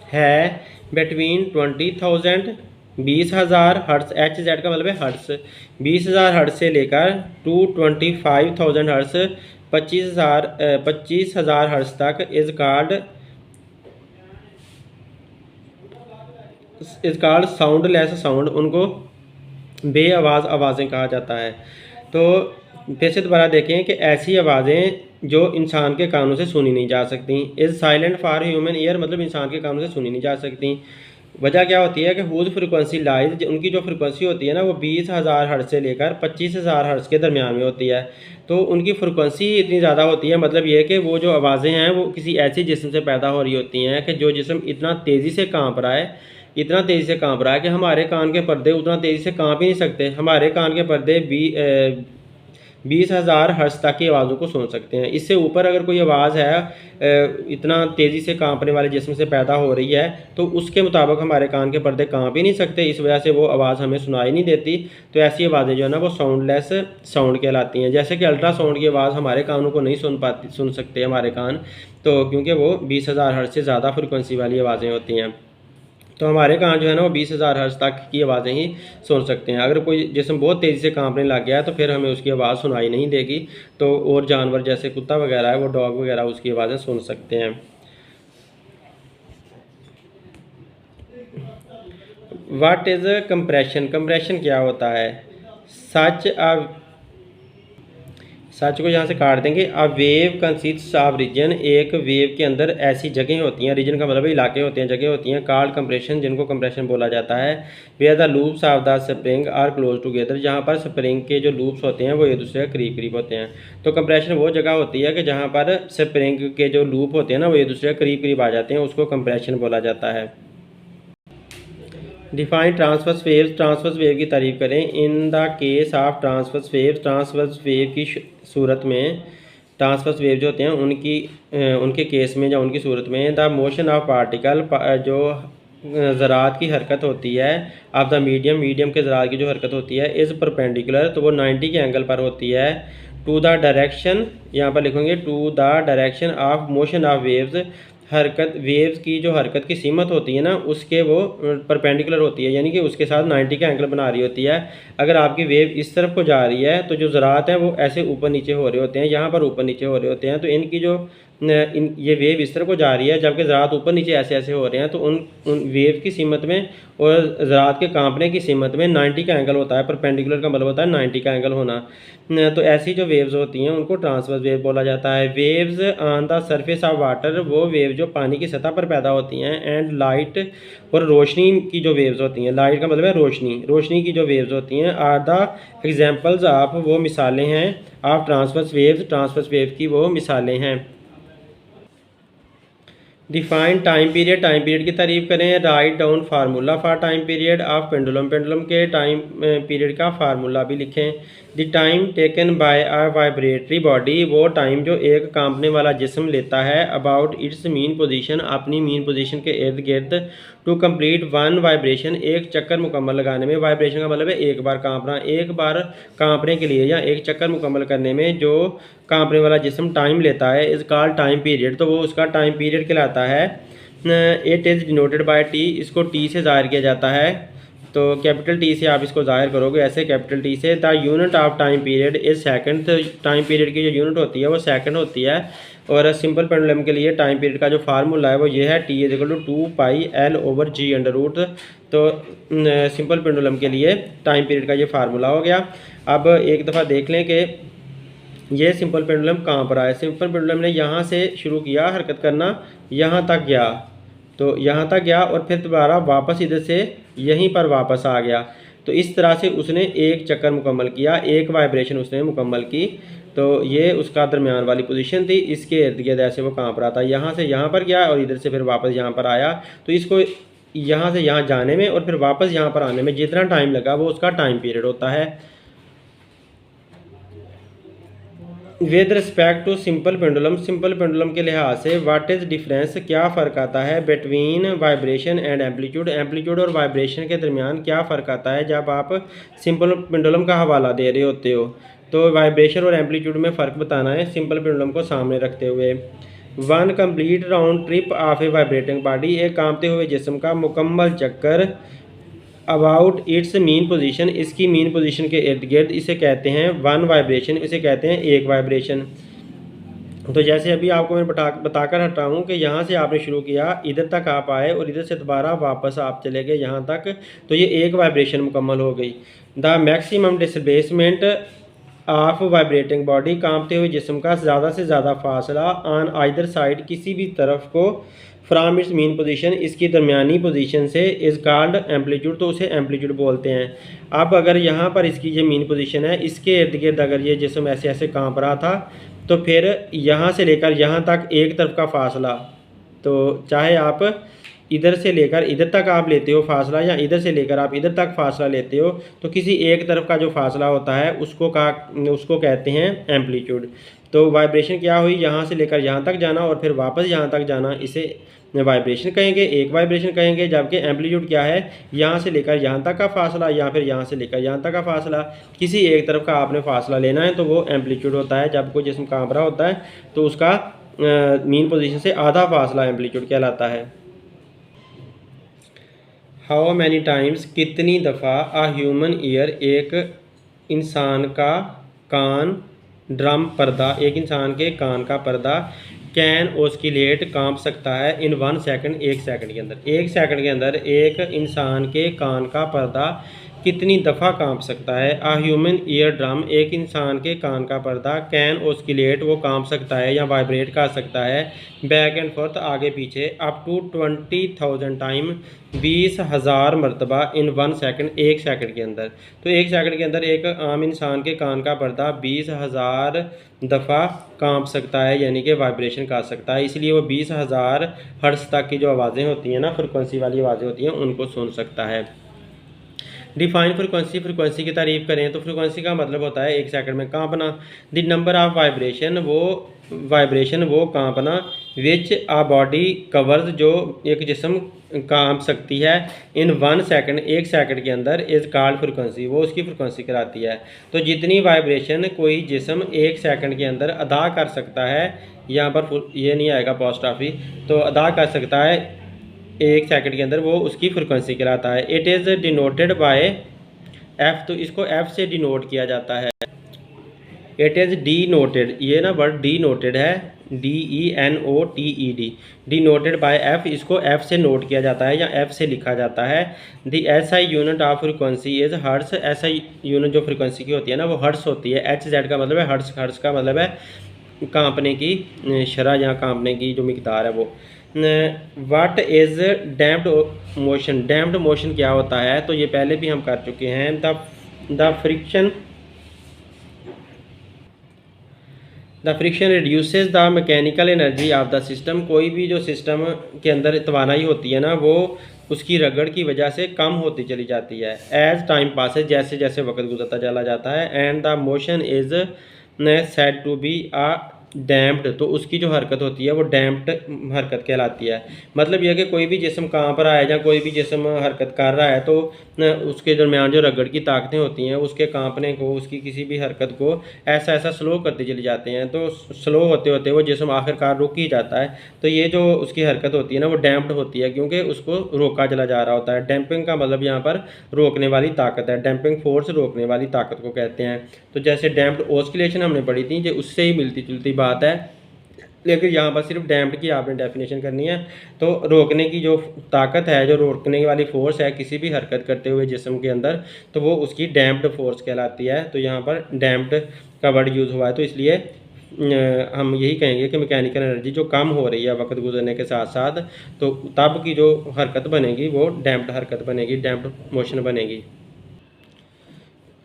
Speaker 1: है बिटवीन 20,000 20,000 हर्ट्स। HZ का मतलब है हर्ट्स, 20,000 हर्ट्स से लेकर टू 25,000 हर्ट्स, 25,000 हर्ट्स तक इज़ कॉल्ड साउंडलेस साउंड, उनको बेआवाज़ आवाज़ें कहा जाता है। तो फिर से दोबारा देखें कि ऐसी आवाज़ें जो इंसान के कानों से सुनी नहीं जा सकती। Is silent for human ear, मतलब इंसान के कानों से सुनी नहीं जा सकती। वजह क्या होती है कि हुज़ फ्रीक्वेंसी लाइज, उनकी जो फ्रीक्वेंसी होती है ना वो 20,000 हर्ट्ज से लेकर 25,000 हर्ट्ज के दरमियान में होती है। तो उनकी फ्रीक्वेंसी इतनी ज़्यादा होती है, मतलब ये कि वो जो आवाज़ें हैं वो किसी ऐसी जिस्म से पैदा हो रही होती हैं कि जो जिस्म इतना तेज़ी से काँप रहा है, इतना तेज़ी से काँप रहा है कि हमारे कान के पर्दे उतना तेज़ी से काँप ही नहीं सकते। हमारे कान के पर्दे भी 20,000 हर्ट्ज तक की आवाज़ों को सुन सकते हैं। इससे ऊपर अगर कोई आवाज़ है इतना तेज़ी से कांपने वाले जिस्म से पैदा हो रही है तो उसके मुताबिक हमारे कान के पर्दे कांप ही नहीं सकते, इस वजह से वो आवाज़ हमें सुनाई नहीं देती। तो ऐसी आवाज़ें जो है ना वो साउंडलेस साउंड कहलाती हैं। जैसे कि अल्ट्रासाउंड की आवाज़ हमारे कानों को नहीं सुन सकते हमारे कान, तो क्योंकि वो 20,000 हर्ट्ज से ज़्यादा फ्रिक्वेंसी वाली आवाज़ें होती हैं। तो हमारे कान जो है ना वो 20,000 हर्ट्ज तक की आवाज़ें ही सुन सकते हैं। अगर कोई जिस्म बहुत तेज़ी से कांपने लग गया है तो फिर हमें उसकी आवाज़ सुनाई नहीं देगी। तो और जानवर जैसे कुत्ता वगैरह है वो डॉग वगैरह उसकी आवाज़ें सुन सकते हैं। What is compression? कंप्रेशन क्या होता है? सच को यहाँ से काट देंगे। A wave consists of region, एक वेव के अंदर ऐसी जगह होती हैं, रीजन का मतलब इलाके होते हैं, जगह होती हैं, कॉल्ड कंप्रेशन, जिनको कंप्रेशन बोला जाता है। Where the loops of the spring are close together, जहाँ पर स्प्रिंग के जो लूप्स होते हैं वो एक दूसरे के करीब करीब होते हैं। तो कंप्रेशन वो जगह होती है कि जहाँ पर स्प्रिंग के जो लूप होते हैं ना वो एक दूसरे के करीब करीब आ जाते हैं, उसको कंप्रेशन बोला जाता है। Define transverse waves, transverse wave की तारीफ करें। In the case of transverse wave, transverse wave की सूरत में, ट्रांसवर्स वेव जो होते हैं उनके केस में या उनकी सूरत में, द मोशन ऑफ पार्टिकल, जो ज़रात की हरकत होती है, ऑफ द मीडियम के ज़रात की जो हरकत होती है, इज़ परपेंडिकुलर, तो वो 90 के एंगल पर होती है, टू द डायरेक्शन, यहाँ पर लिखेंगे to the direction of motion of waves, waves की जो हरकत की सीमत होती है ना उसके वो परपेंडिकुलर होती है, यानी कि उसके साथ 90 का एंगल बना रही होती है। अगर आपकी वेव इस तरफ को जा रही है तो जो ज़रात हैं वो ऐसे ऊपर नीचे हो रहे होते हैं, यहाँ पर ऊपर नीचे हो रहे होते हैं, तो इनकी जो ये वेव इस तरफ को जा रही है जबकि ज़रात ऊपर नीचे ऐसे ऐसे हो रहे हैं, तो उन वेव की सीमत में और ज़रात के कांपने की सीमत में 90 का एंगल होता है। परपेंडिकुलर का मतलब होता है 90 का एंगल होना। तो ऐसी जो वेव्स होती हैं उनको ट्रांसवर्स वेव बोला जाता है। Waves on the surface of water, वो वेव जो पानी की सतह पर पैदा होती हैं। एंड लाइट, और रोशनी की जो वेव्स होती हैं, लाइट का मतलब है रोशनी, रोशनी की जो वेव्स होती हैं, आर द एग्जाम्पल्स ऑफ, वो मिसालें हैं, of transverse waves, transverse wave की वो मिसालें हैं। Define time period, time period की तारीफ करें। Write down formula for time period of pendulum, pendulum के टाइम पीरियड का फार्मूला भी लिखें। The time taken by a vibratory body, वो टाइम जो एक कांपने वाला जिस्म लेता है, अबाउट इट्स मीन पोजीशन, अपनी मीन पोजीशन के इर्द गिर्द, टू कंप्लीट वन वाइब्रेशन, एक चक्कर मुकम्मल लगाने में। वाइब्रेशन का मतलब है एक बार कांपना, एक बार कांपने के लिए या एक चक्कर मुकम्मल करने में जो कांपने वाला जिस्म टाइम लेता है, इज़ कॉल्ड टाइम पीरियड, तो वो उसका टाइम पीरियड कहलाता है। It is denoted by T, इसको टी से ज़ाहिर किया जाता है, तो कैपिटल टी से आप इसको ज़ाहिर करोगे ऐसे कैपिटल टी से। The unit of time period is second, तो टाइम पीरियड की जो यूनिट होती है वो सेकंड होती है। और सिंपल पेंडुलम के लिए टाइम पीरियड का जो फार्मूला है वो ये है, T is equal to 2πL/g under root. तो सिंपल पेंडुलम के लिए टाइम पीरियड का ये फार्मूला हो गया। अब एक दफ़ा देख लें कि ये सिंपल पेंडुलम कहाँ पर आया। सिंपल पेंडुलम ने यहाँ से शुरू किया हरकत करना, यहाँ तक गया, तो यहाँ तक गया और फिर दोबारा वापस इधर से यहीं पर वापस आ गया। तो इस तरह से उसने एक चक्कर मुकम्मल किया, एक वाइब्रेशन उसने मुकम्मल की। तो ये उसका दरमियान वाली पोजीशन थी, इसके इर्द गिर्द ऐसे वो कहाँ पर आता, यहाँ से यहाँ पर गया और इधर से फिर वापस यहाँ पर आया। तो इसको यहाँ से यहाँ जाने में और फिर वापस यहाँ पर आने में जितना टाइम लगा वो उसका टाइम पीरियड होता है। With respect to simple pendulum, simple pendulum के लिहाज से व्हाट इज़ डिफरेंस, क्या फ़र्क आता है between vibration and amplitude, amplitude और वाइब्रेशन के दरमियान क्या फ़र्क आता है जब आप सिंपल पेंडुलम का हवाला दे रहे होते हो। तो वाइब्रेशन और एम्पलीट्यूड में फ़र्क बताना है सिंपल पेंडुलम को सामने रखते हुए। One complete round trip of a vibrating body, एक कांपते हुए जिस्म का मुकम्मल चक्कर, अबाउट इट्स मीन पोजीशन, इसकी मीन पोजीशन के इर्द गिर्द, इसे कहते हैं वन वाइब्रेशन, इसे कहते हैं एक वाइब्रेशन। तो जैसे अभी आपको मैं बताकर हटा हूँ कि यहाँ से आपने शुरू किया, इधर तक आप आए और इधर से दोबारा वापस आप चले गए यहाँ तक, तो ये एक वाइब्रेशन मुकम्मल हो गई। The maximum displacement of vibrating body, कांपते हुए जिस्म का ज़्यादा से ज़्यादा फासला, ऑन आइदर साइड, किसी भी तरफ को, फ्राम इट्स मीन पोजीशन, इसकी दरमियानी पोजीशन से, इज़ कॉल्ड एम्पलीट्यूड, तो उसे एम्पलीट्यूड बोलते हैं। अब अगर यहाँ पर इसकी ये मीन पोजीशन है, इसके इर्द गिर्द अगर ये जिस्म ऐसे ऐसे कांप रहा था, तो फिर यहाँ से लेकर यहाँ तक एक तरफ का फासला, तो चाहे आप इधर से लेकर इधर तक आप लेते हो फासला या इधर से लेकर आप इधर तक फासला लेते हो तो किसी एक तरफ का जो फासला होता है उसको कहते हैं एम्पलीट्यूड। तो वाइब्रेशन क्या हुई, यहाँ से लेकर यहाँ तक जाना और फिर वापस यहाँ तक जाना, इसे वाइब्रेशन कहेंगे, एक वाइब्रेशन कहेंगे। जबकि एम्पलीट्यूड क्या है, यहाँ से लेकर यहाँ तक का फासला या फिर यहाँ से लेकर यहाँ तक का फासला, किसी एक तरफ का आपने फासला लेना है तो वो एम्पलीट्यूड होता है। जब कोई जिस्म कांप रहा होता है तो उसका मीन पोजीशन से आधा फासला एम्पलीट्यूड कहलाता है। हाउ मैनी टाइम्स, कितनी दफ़ा, आ ह्यूमन ईयर, एक इंसान का कान, ड्रम पर्दा, एक इंसान के कान का पर्दा, कैन ऑस्किलेट, कांप सकता है, इन 1 सेकंड, 1 सेकंड के अंदर। 1 सेकंड के अंदर एक इंसान के कान का पर्दा कितनी दफ़ा कांप सकता है। आ ह्यूमन ईयर ड्रम, एक इंसान के कान का पर्दा, कैन ऑस्किलेट, वो कांप सकता है या वाइब्रेट कर सकता है, बैक एंड फोर्थ, आगे पीछे, अप टू 20,000 टाइम, 20,000 मरतबा, इन 1 सेकंड, 1 सेकंड के अंदर। तो 1 सेकंड के अंदर एक आम इंसान के कान का पर्दा 20,000 दफ़ा कांप सकता है, यानी कि वाइब्रेशन कर सकता है। इसलिए वो 20,000 हर्ट्ज़ तक की जो आवाज़ें होती हैं ना, फ्रिक्वेंसी वाली आवाज़ें होती हैं, उनको सुन सकता है। डिफाइन फ्रिक्वेंसी, फ्रिक्वेंसी की तारीफ करें तो फ्रिक्वेंसी का मतलब होता है 1 सेकंड में कांपना। द नंबर ऑफ वाइब्रेशन, वो कांपना, विच आ बॉडी कवर्स, जो एक जिस्म कांप सकती है, इन 1 सेकंड, 1 सेकंड के अंदर, इज़ कॉल्ड फ्रिक्वेंसी, वो उसकी फ्रिक्वेंसी कराती है। तो जितनी वाइब्रेशन कोई जिस्म 1 सेकंड के अंदर अदा कर सकता है, यहाँ पर ये नहीं आएगा अपॉस्ट्रोफी, तो अदा कर सकता है 1 सेकंड के अंदर, वो उसकी फ्रिक्वेंसी कहलाता है। It is denoted by F, तो इसको एफ से डिनोट किया जाता है। इट इज़ डी नोटेड, ये ना वर्ड डी नोटेड है, DENOTED, denoted by F, इसको एफ से नोट किया जाता है या एफ से लिखा जाता है। The SI unit of frequency is hertz, SI unit जो फ्रिक्वेंसी की होती है ना वो हर्ट्स होती है। HZ का मतलब है हर्ट्स, हर्ट्स का मतलब है कांपने की शरह या कांपने की जो मिकदार है वो। What is damped motion, damped motion क्या होता है, तो ये पहले भी हम कर चुके हैं। The friction reduces the mechanical energy of the system, कोई भी जो सिस्टम के अंदर तवानाई होती है ना वो उसकी रगड़ की वजह से कम होती चली जाती है। एज टाइम पासेज, जैसे जैसे वक्त गुजरता चला जाता है। And the motion is said to be a damped, तो उसकी जो हरकत होती है वो डैम्प्ड हरकत कहलाती है। मतलब यह कि कोई भी जिस्म कांप रहा है या कोई भी जिस्म हरकत कर रहा है तो उसके दरमियान जो रगड़ की ताकतें होती हैं उसके कांपने को, उसकी किसी भी हरकत को ऐसा ऐसा स्लो करते चले जाते हैं। तो स्लो होते होते वो जिस्म आखिरकार रुक ही जाता है। तो ये जो उसकी हरकत होती है ना वो डैम्प्ड होती है, क्योंकि उसको रोका चला जा रहा होता है। डैम्पिंग का मतलब यहाँ पर रोकने वाली ताकत है, डैम्पिंग फोर्स रोकने वाली ताकत को कहते हैं। तो जैसे डैम्प्ड ऑस्किलेशन हमने पढ़ी थी, जो उससे ही मिलती जुलती बात है, लेकिन यहाँ पर सिर्फ डैम्प्ड की आपने डेफिनेशन करनी है। तो रोकने की जो ताकत है, जो रोकने वाली फोर्स है किसी भी हरकत करते हुए जिस्म के अंदर, तो वो उसकी डैम्प्ड फोर्स कहलाती है। तो यहाँ पर डैम्प्ड का वर्ड यूज़ हुआ है, तो इसलिए हम यही कहेंगे कि मैकेनिकल एनर्जी जो कम हो रही है वक्त गुजरने के साथ साथ, तो तब की जो हरकत बनेगी वो डैम्प्ड हरकत बनेगी, डैम्प्ड मोशन बनेगी।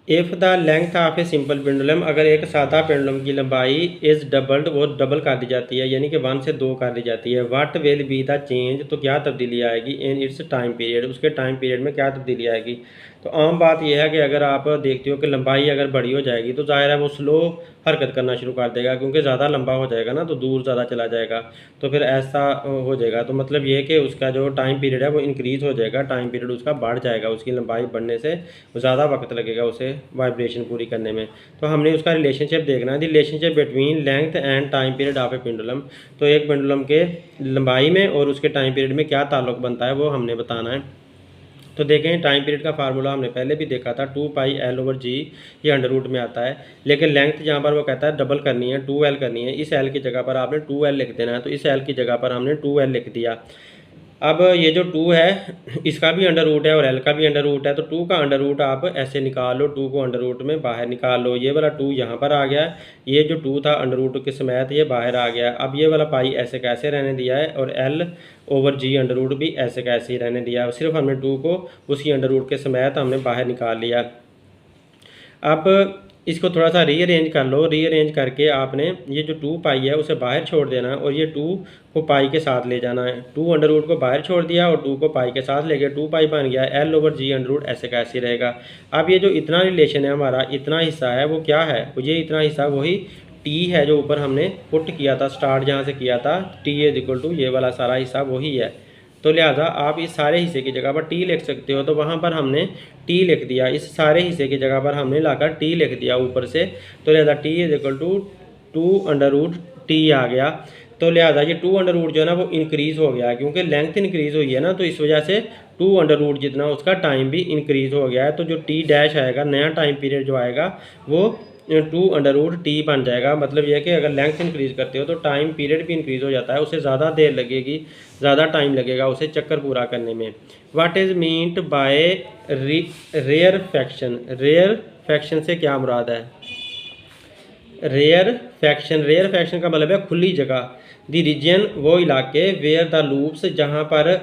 Speaker 1: If the length of a simple pendulum, अगर एक सादा पेंडुलम की लंबाई इज़ डबल्ड, वो डबल कर दी जाती है, यानी कि 1 से 2 कर दी जाती है। What will be the change, तो क्या तब्दीली आएगी, इन इट्स टाइम पीरियड, उसके टाइम पीरियड में क्या तब्दीली आएगी। तो आम बात यह है कि अगर आप देखते हो कि लंबाई अगर बड़ी हो जाएगी तो ज़ाहिर है वो स्लो हरकत करना शुरू कर देगा, क्योंकि ज़्यादा लंबा हो जाएगा ना तो दूर ज़्यादा चला जाएगा, तो फिर ऐसा हो जाएगा। तो मतलब ये कि उसका जो टाइम पीरियड है वो इंक्रीज़ हो जाएगा, टाइम पीरियड उसका बढ़ जाएगा, उसकी लंबाई बढ़ने से ज़्यादा वक्त लगेगा उसे वाइब्रेशन पूरी करने में। तो हमने उसका रिलेशनशिप देखना है, the relationship between length and time period of A pendulum. तो एक पेंडुलम के लंबाई में और उसके टाइम पीरियड में क्या ताल्लुक बनता है वो हमने बताना है। तो देखें टाइम पीरियड का फार्मूला हमने पहले भी देखा था, 2πL/g, ये अंडर रूट में आता है। लेकिन लेंथ जहाँ पर वो कहता है डबल करनी है, 2L करनी है, इस L की जगह पर आपने 2L लिख देना है। तो इस L की जगह पर हमने 2L लिख दिया। अब ये जो 2 है इसका भी अंडर रूट है और L का भी अंडर रूट है, तो 2 का अंडर रूट आप ऐसे निकाल लो, 2 को अंडर रूट में बाहर निकाल लो, ये वाला 2 यहाँ पर आ गया, ये जो 2 था अंडर रूट के समेत ये बाहर आ गया। अब ये वाला पाई ऐसे कैसे रहने दिया है और L/g अंडर रूट भी ऐसे कैसे ही रहने दिया है, सिर्फ हमने 2 को उसकी अंडर रूट के समेत हमने बाहर निकाल लिया। अब इसको थोड़ा सा रीअरेंज कर लो। रीअरेंज करके आपने ये जो 2 पाई है उसे बाहर छोड़ देना है और ये 2 को पाई के साथ ले जाना है। 2 अंडर रूट को बाहर छोड़ दिया और 2 को पाई के साथ ले गए, 2 पाई बन गया L/G अंडर रूट, ऐसे का ऐसे रहेगा। अब ये जो इतना रिलेशन है हमारा, इतना हिस्सा है वो क्या है, ये इतना हिस्सा वही टी है जो ऊपर हमने पुट किया था, स्टार्ट जहाँ से किया था, T ये वाला सारा हिस्सा वही है। तो लिहाजा आप इस सारे हिस्से की जगह पर टी लिख सकते हो। तो वहाँ पर हमने टी लिख दिया, इस सारे हिस्से की जगह पर हमने लाकर टी लिख दिया ऊपर से। तो लिहाजा T 2 आ गया। तो लिहाजा ये 2 जो है ना वो इंक्रीज़ हो गया है, क्योंकि लेंथ इंक्रीज़ हुई है ना, तो इस वजह से 2 जितना उसका टाइम भी इंक्रीज़ हो गया है। तो जो टी डैश आएगा, नया टाइम पीरियड जो आएगा वो 2 बन जाएगा। मतलब यह कि अगर लेंथ इंक्रीज़ करते हो तो टाइम पीरियड भी इंक्रीज़ हो जाता है, उसे ज़्यादा देर लगेगी, ज़्यादा टाइम लगेगा उसे चक्कर पूरा करने में। What is meant by rarefaction? Rarefaction से क्या मुराद है? रेयर फैक्शन का मतलब है खुली जगह। द रीजन वो इलाके, वेयर द लूप्स जहाँ पर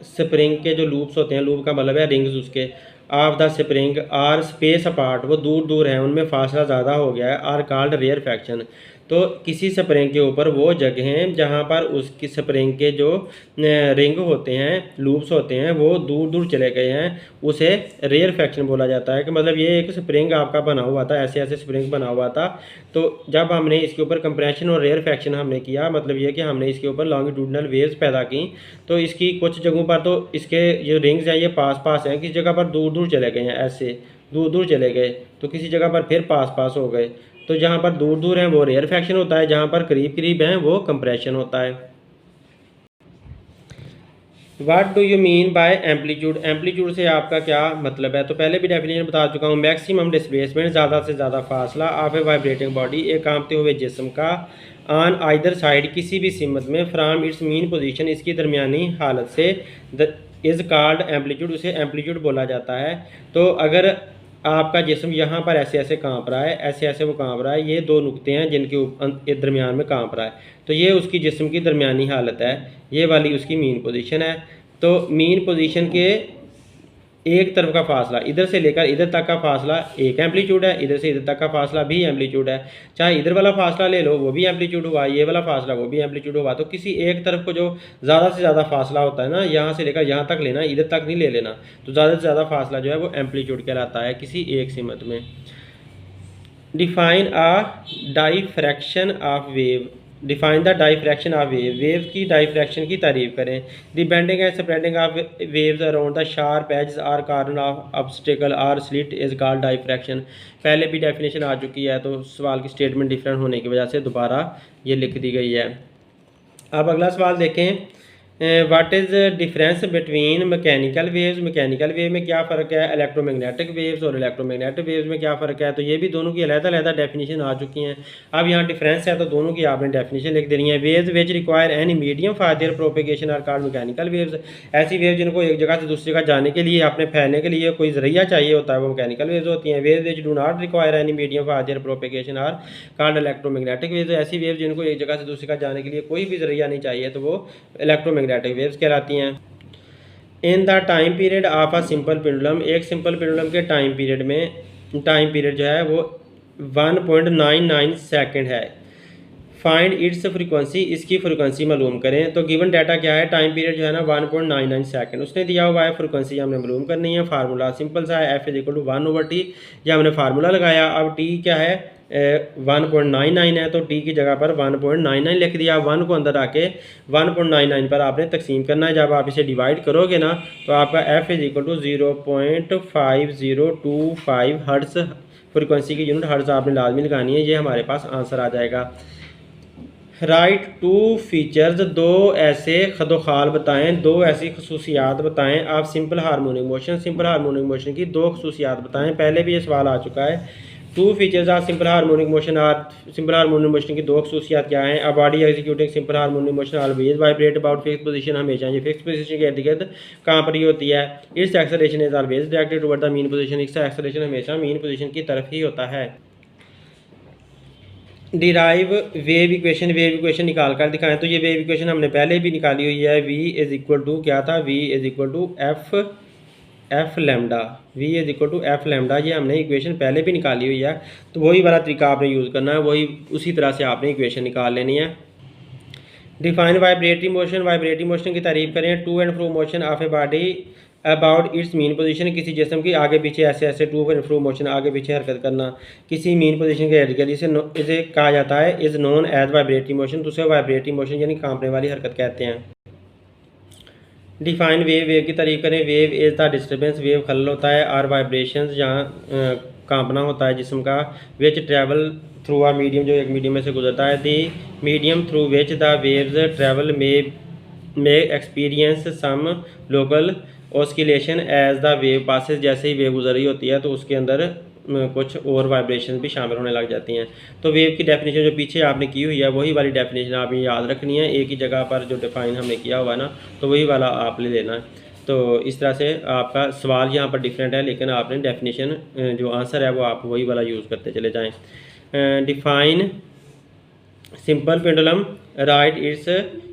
Speaker 1: स्प्रिंग के जो लूप्स होते हैं, लूप का मतलब है रिंग्स उसके, of the spring are space apart, वो दूर दूर हैं, उनमें फासला ज़्यादा हो गया है, आर कॉल्ड रेयर फैक्शन। तो किसी स्प्रिंग के ऊपर वो जगहें जहाँ पर उसकी स्प्रिंग के जो रिंग होते हैं, लूप्स होते हैं, वो दूर दूर चले गए हैं, उसे रेयर फैक्शन बोला जाता है। कि मतलब ये एक स्प्रिंग आपका बना हुआ था, ऐसे ऐसे स्प्रिंग बना हुआ था, तो जब हमने इसके ऊपर कंप्रेशन और रेयर फैक्शन हमने किया, मतलब ये कि हमने इसके ऊपर लॉन्गिट्यूडनल वेव्स पैदा की, तो इसकी कुछ जगहों पर तो इसके जो रिंग्स हैं ये पास पास हैं, किसी जगह पर दूर दूर चले गए हैं, ऐसे दूर दूर चले गए, तो किसी जगह पर फिर पास पास हो गए। तो जहाँ पर दूर दूर हैं वो रेयर फैक्शन होता है, जहाँ पर करीब करीब हैं वो कंप्रेशन होता है। What do you mean by amplitude? Amplitude से आपका क्या मतलब है? तो पहले भी डेफिनेशन बता चुका हूँ। मैक्सिमम डिस्प्लेसमेंट, ज़्यादा से ज़्यादा फासला, ऑफ ए वाइब्रेटिंग बॉडी, एक कांपते हुए जिस्म का, ऑन आइदर साइड, किसी भी सिमत में, फ्राम इट्स मीन पोजीशन, इसकी दरमियानी हालत से, इज़ कॉल्ड एम्पलीट्यूड, उसे एम्पलीट्यूड बोला जाता है। तो अगर आपका जिस्म यहाँ पर ऐसे ऐसे कांप रहा है, ऐसे ऐसे वो कांप रहा है, ये 2 नुक्ते हैं जिनके दरमियान में कांप रहा है, तो ये उसकी जिस्म की दरमियानी हालत है, ये वाली उसकी मीन पोजीशन है। तो मीन पोजीशन के एक तरफ का फासला, इधर से लेकर इधर तक का फासला एक एम्पलीट्यूड है, इधर से इधर तक का फासला भी एम्पलीट्यूड है। चाहे इधर वाला फासला ले लो वो भी एम्पलीट्यूड हुआ, ये वाला फासला वो भी एम्पलीट्यूड हुआ। तो किसी एक तरफ को जो ज़्यादा से ज़्यादा फासला होता है ना, यहाँ से लेकर यहाँ तक लेना, इधर तक नहीं ले लेना, तो ज़्यादा से ज़्यादा फासला जो है वो एम्पलीट्यूड कहलाता है किसी एक सिमत में। Define a diffraction of wave. Define the diffraction of wave, wave की डाइफ्रैक्शन की तारीफ करें। The bending and spreading of waves around the sharp edges or corner of obstacle or slit is called diffraction. पहले भी definition आ चुकी है, तो सवाल की स्टेटमेंट डिफरेंट होने की वजह से दोबारा ये लिख दी गई है। अब अगला सवाल देखें। What is difference between mechanical waves? Mechanical wave में क्या फ़र्क है? इलेक्ट्रोमैग्नेटिक वेव्स और इलेक्ट्रोमैग्नेटिक वेव्स में क्या फ़र्क है? तो ये भी दोनों की अलग-अलग डेफिनेशन आ चुकी हैं। अब यहाँ डिफरेंस है तो दोनों की आपने डेफिनेशन लिख देनी है। Waves which require any medium for their propagation are called mechanical waves. ऐसी वेव जिनको एक जगह से दूसरी जगह जाने के लिए, अपने फैलने के लिए कोई जरिया चाहिए होता है, वो मैकेनिकल वेव्स होती हैं। Waves which do not require any medium for their propagation are called electromagnetic waves. ऐसी वेव जिनको एक जगह से दूसरी जगह जाने के लिए कोई भी जरिया नहीं चाहिए, तो वो इलेक्ट्रोमैग्नेटिक वेव्स कहलाती हैं। In the time period of a simple pendulum, एक सिंपल पेंडुलम के टाइम पीरियड में, टाइम पीरियड जो है वो 1.99 सेकंड है। फाइंड इट्स फ्रीक्वेंसी, इसकी फ्रीक्वेंसी मालूम करें। तो गिवन डाटा क्या है? टाइम पीरियड जो है ना 1.99 सेकंड उसने दिया हुआ है, फ्रीक्वेंसी हमने मालूम करनी है। फार्मूला सिंपल सा है, F=1/T, ये हमने फार्मूला लगाया। अब T क्या है? 1.99 है, तो T की जगह पर 1.99 लिख दिया। 1 को अंदर आके 1.99 पर आपने तकसीम करना है। जब आप इसे डिवाइड करोगे ना, तो आपका F=0.5025 हर्ट्ज़, फ्रीक्वेंसी की यूनिट हर्ट्ज़ आपने लाजमी लगानी है, ये हमारे पास आंसर आ जाएगा। राइट 2 फीचर्स, 2 ऐसे खदोखाल बताएं, 2 ऐसी खसूसियात बताएं। आप simple harmonic motion, simple harmonic motion की 2 खसूसियात बताएं। पहले भी ये सवाल आ चुका है। 2 features of simple harmonic motion are, simple harmonic motion की 2 खसूसियात क्या हैं? A body executing simple harmonic motion always vibrate about fix position, हमेशा ये फिक्स पोजीशन के इर्द गिर्द कहाँ पर ये होती है। It's acceleration is always directed toward the mean position, इसका एक्सेलरेशन हमेशा मीन पोजीशन की तरफ ही होता है। Derive wave equation, wave equation निकाल कर दिखाएं। तो ये वेव इक्वेशन हमने पहले भी निकाली हुई है। V = क्या था? V = F F lambda, V is equal to F lambda. ये हमने इक्वेशन पहले भी निकाली हुई है, तो वही वाला तरीका आपने यूज़ करना है, वही उसी तरह से आपने इक्वेशन निकाल लेनी है। Define vibratory motion, vibratory motion की तारीफ करें, to and fro motion of a body about its mean position, किसी जिस्म की आगे पीछे ऐसे ऐसे टू एंड फ्रो मोशन, आगे पीछे हरकत करना किसी मीन पोजीशन के इर्द गिर्द, इसे कहा जाता है is known as vibratory motion. तो उसे वाइब्रेटरी मोशन यानी कांपने वाली हरकत कहते हैं। डिफाइन वेव, वेव की तारीफ करें, wave is the disturbance, wave खलल होता है, और वाइब्रेशन जहाँ कांपना होता है जिस्म का, which travel through a medium, जो एक मीडियम में से गुजरता है, the medium through which the waves travel may experience some local oscillation as the wave passes, जैसे ही वेव गुजर रही होती है तो उसके अंदर कुछ और वाइब्रेशन भी शामिल होने लग जाती हैं। तो वेव की डेफिनेशन जो पीछे आपने की हुई है वही वाली डेफिनेशन आपने याद रखनी है, एक ही जगह पर जो डिफाइन हमने किया हुआ है ना, तो वही वाला आपने लेना है। तो इस तरह से आपका सवाल यहाँ पर डिफरेंट है, लेकिन आपने डेफिनेशन जो आंसर है वो आप वही वाला यूज़ करते चले जाएँ। Define simple pendulum, right it's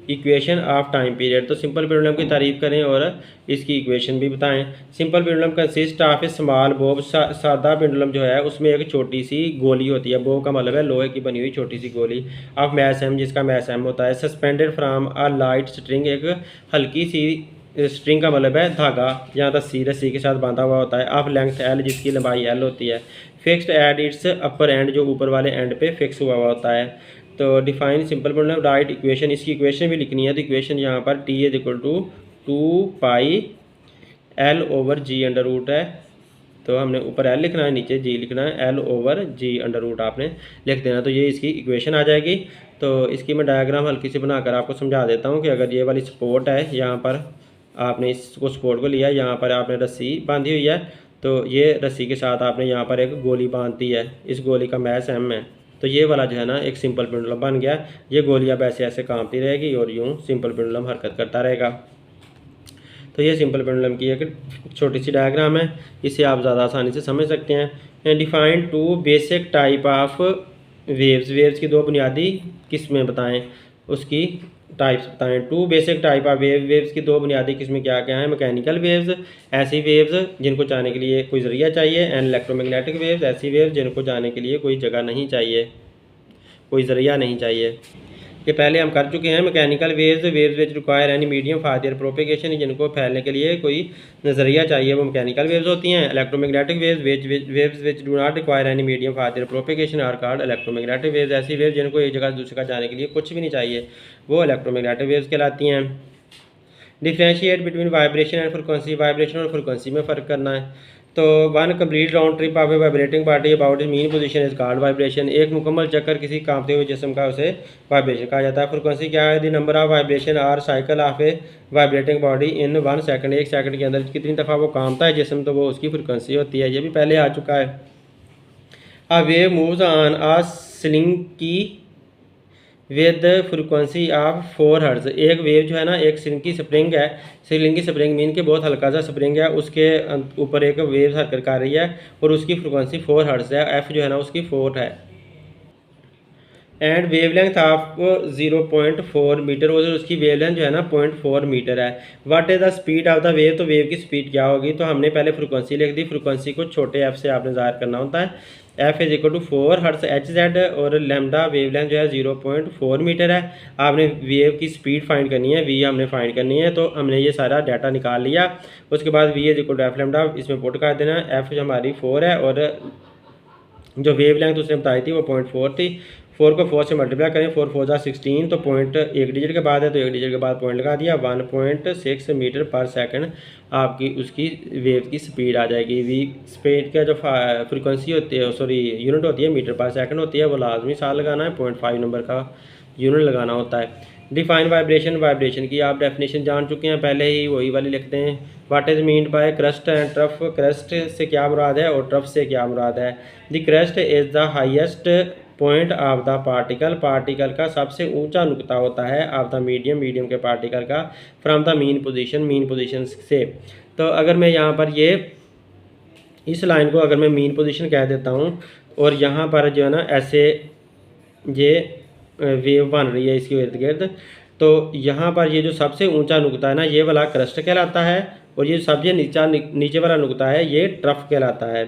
Speaker 1: equation of time period. तो सिंपल पेंडुलम की तारीफ करें और इसकी इक्वेशन भी बताएं। Simple pendulum consist of A small Bob, सादा पेंडुलम जो है उसमें एक छोटी सी गोली होती है, बॉब का मतलब है लोहे की बनी हुई छोटी सी गोली, ऑफ मैस एम, जिसका मैस एम होता है, suspended from a light string, एक हल्की सी स्ट्रिंग का मतलब है धागा, जहाँ तक रस्सी के साथ बांधा हुआ होता है, ऑफ लेंथ एल, जिसकी लंबाई एल होती है, fixed at its upper and, जो ऊपर वाले एंड पे फिक्स हुआ होता है। तो define simple pendulum, write equation, इसकी इक्वेशन भी लिखनी है। तो इक्वेशन यहाँ पर T is equal to 2πL/g under root है, तो हमने ऊपर एल लिखना है, नीचे जी लिखना है, L/g अंडर रूट आपने लिख देना। तो ये इसकी इक्वेशन आ जाएगी। तो इसकी मैं डायग्राम हल्की से बनाकर आपको समझा देता हूँ कि अगर ये वाली सपोर्ट है, यहाँ पर आपने इसको सपोर्ट को लिया, यहाँ पर आपने रस्सी बांधी हुई है, तो ये रस्सी के साथ आपने यहाँ पर एक गोली बांध दी है, इस गोली का मैस एम है। तो ये वाला जो है ना एक सिंपल पेंडुलम बन गया। ये गोली अब ऐसे ऐसे कांपती रहेगी और यूँ सिंपल पेंडुलम हरकत करता रहेगा। तो ये सिंपल पेंडुलम की एक छोटी सी डायग्राम है, इसे आप ज़्यादा आसानी से समझ सकते हैं। Define two basic type of waves, waves की दो बुनियादी किस्में बताएं, उसकी टाइप्स बताएं। Two basic type of waves की दो बुनियादी किस्में क्या क्या हैं? मैकेनिकल वेव्स, ऐसी वेव्स जिनको जाने के लिए कोई ज़रिया चाहिए, एंड इलेक्ट्रोमैग्नेटिक वेव्स, ऐसी वेव्स जिनको जाने के लिए कोई जगह नहीं चाहिए, कोई ज़रिया नहीं चाहिए। ये पहले हम कर चुके हैं। Mechanical waves, waves which require any medium for their propagation, जिनको फैलने के लिए कोई नज़रिया चाहिए, वो मैकेनिकल वेव्स होती हैं। Electromagnetic waves which do not require any medium for their propagation are called electromagnetic waves, ऐसी वेव्स जिनको एक जगह दूसरी जगह जाने के लिए कुछ भी नहीं चाहिए, वो इलेक्ट्रोमैग्नेटिक वेव्स कहलाती हैं। Differentiate between vibration and frequency, vibration और फ्रिक्वेंसी में फ़र्क करना है। तो one complete round trip of a vibrating party about mean position is called vibration, एक मुकम्मल चक्कर किसी कांपते हुए जिस्म का उसे वाइब्रेशन कहा जाता है। फ्रिक्वेंसी क्या है? The number of vibration or cycle of a vibrating body in 1 second, एक सेकंड के अंदर कितनी दफ़ा वो कांपता है जिस्म, तो वो उसकी फ्रिक्वेंसी होती है। ये भी पहले आ चुका है। A wave moves on a sling की विद फ्रिक्वेंसी ऑफ 4 हर्ट्ज, एक वेव जो है ना, एक स्लिंग की स्प्रिंग है, स्लिंग की स्प्रिंग मीन के बहुत हल्का सा स्प्रिंग है, उसके ऊपर एक वेव हरकत कर रही है और उसकी फ्रिक्वेंसी 4 हर्ट्ज है, एफ जो है ना उसकी 4 है, एंड वेवलेंथ ऑफ 0.4 मीटर, और उसकी वेवलेंथ जो है ना 0.4 मीटर है। What is the speed of the wave, तो वेव की स्पीड क्या होगी? तो हमने पहले फ्रिक्वेंसी लिख दी, फ्रिक्वेंसी को छोटे एफ से आपने ज़ाहिर करना होता है। F is equal to 4 hertz HZ, और लैम्डा वेवलेंथ जो है 0.4 मीटर है। आपने वेव की स्पीड फाइंड करनी है, वी हमने फाइंड करनी है, तो हमने ये सारा डाटा निकाल लिया। उसके बाद V is equal to F lambda इसमें पुट कर देना। एफ जो हमारी 4 है और जो वेवलेंथ उसने बताई थी वो 0.4 थी। 4 को 4 से मल्टीप्लाई करें, 4 4 जा 16, तो पॉइंट एक डिजिट के बाद है, तो एक डिजिट के बाद पॉइंट लगा दिया। 1.6 मीटर पर सेकंड आपकी उसकी वेव की स्पीड आ जाएगी। वी स्पीड का जो फ्रीक्वेंसी होती है, सॉरी यूनिट होती है, मीटर पर सेकंड होती है, वो लाजमी साल लगाना है, 0.5 नंबर का यूनिट लगाना होता है। डिफाइन वाइब्रेशन, वाइब्रेशन की आप डेफिनेशन जान चुके हैं, पहले ही वही वाली लिखते हैं। What is mean by crust and trough, crust से क्या मुराद है और ट्रफ से क्या मुराद है? The crust is the highest point of the particle, particle का सबसे ऊंचा नुकता होता है, ऑफ द मीडियम, मीडियम के पार्टिकल का, from the mean position, mean position से। तो अगर मैं यहाँ पर ये इस लाइन को अगर मैं मीन पोजीशन कह देता हूँ और यहाँ पर जो है ना ऐसे ये वेव बन रही है इसके इर्द गिर्द, तो यहाँ पर ये जो सबसे ऊंचा नुकता है ना, ये वाला क्रस्ट कहलाता है, और ये सबसे नीचे वाला नुकता है ये ट्रफ कहलाता है।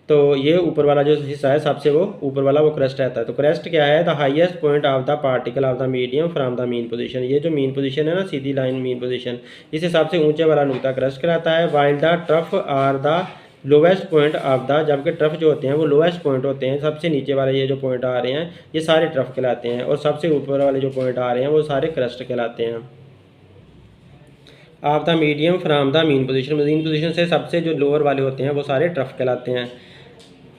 Speaker 1: तो ये ऊपर वाला जो हिस्सा है सबसे वो ऊपर वाला वो क्रस्ट रहता है। तो क्रस्ट क्या है? The highest point of the particle of the medium from the mean position. ये जो मीन पोजीशन है ना, सीधी लाइन मीन पोजीशन, इस हिसाब से ऊंचे वाला नुकता क्रस्ट कहलाता है। While the trough are the lowest point of the, जबकि ट्रफ जो होते हैं वो लोवेस्ट पॉइंट होते हैं। सबसे नीचे वाले ये जो पॉइंट आ रहे हैं ये सारे ट्रफ कहलाते हैं, और सबसे ऊपर वाले जो पॉइंट आ रहे हैं वो सारे क्रस्ट कहलाते हैं। Of the medium from the mean position से सबसे जो लोअर वाले होते हैं वो सारे ट्रफ कहलाते हैं।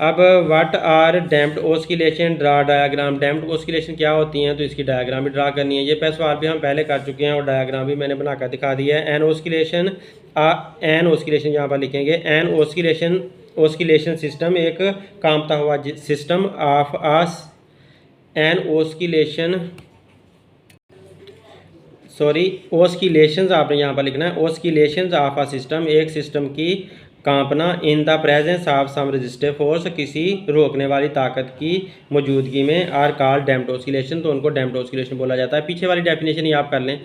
Speaker 1: अब what are damped oscillation, draw diagram. Damped oscillation क्या होती हैं, तो इसकी डायग्राम भी ड्रा करनी है। ये सवाल भी हम पहले कर चुके हैं और डायग्राम भी मैंने बनाकर दिखा दिया है। एन ऑस्किलेशन यहाँ पर लिखेंगे। एन ऑस्किलेशन सिस्टम एक कांपता हुआ system of as an oscillations आपने यहाँ पर लिखना है। ऑस्किलेशंस ऑफ अ सिस्टम, एक सिस्टम की कांपना in the presence of some resistive force, किसी रोकने वाली ताकत की मौजूदगी में, आर कॉल्ड डैम्प्ड ऑस्किलेशन, तो उनको डैम्प्ड ऑस्किलेशन बोला जाता है। पीछे वाली डेफिनेशन ये आप कर लें,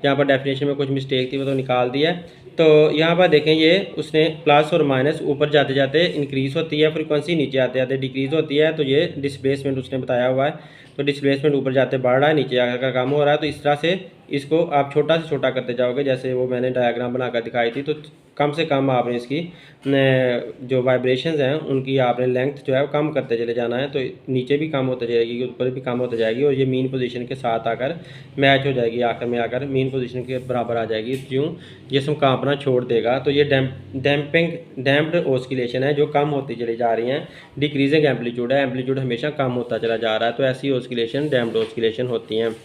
Speaker 1: यहाँ पर डेफिनेशन में कुछ मिस्टेक थी वो तो निकाल दिया। तो यहाँ पर देखें ये उसने प्लस और माइनस ऊपर जाते जाते इंक्रीज़ होती है फ्रीक्वेंसी, नीचे आते आते डिक्रीज़ होती है। तो ये डिस्प्लेसमेंट उसने बताया हुआ है, तो डिस्प्लेसमेंट ऊपर जाते बढ़ रहा है, नीचे आकर कम हो रहा है। तो इस तरह से इसको आप छोटा से छोटा करते जाओगे, जैसे वो मैंने डायग्राम बनाकर दिखाई थी। तो कम से कम आपने इसकी जो वाइब्रेशंस हैं उनकी आपने लेंथ जो है वो कम करते चले जाना है। तो नीचे भी कम होते जाएगी, ऊपर भी कम होते जाएगी, और ये मीन पोजीशन के साथ आकर मैच हो जाएगी, आखिर में आकर मीन पोजीशन के बराबर आ जाएगी। यूँ जिस्म कांपना छोड़ देगा। तो ये डैम्प्ड ऑस्किलेशन है जो कम होती चली जा रही हैं। डिक्रीजिंग एम्पलीट्यूड है, एम्पलीट्यूड हमेशा कम होता चला जा रहा है। तो ऐसी ऑस्किलेशन डैम्प्ड ऑस्किलेशन होती हैं।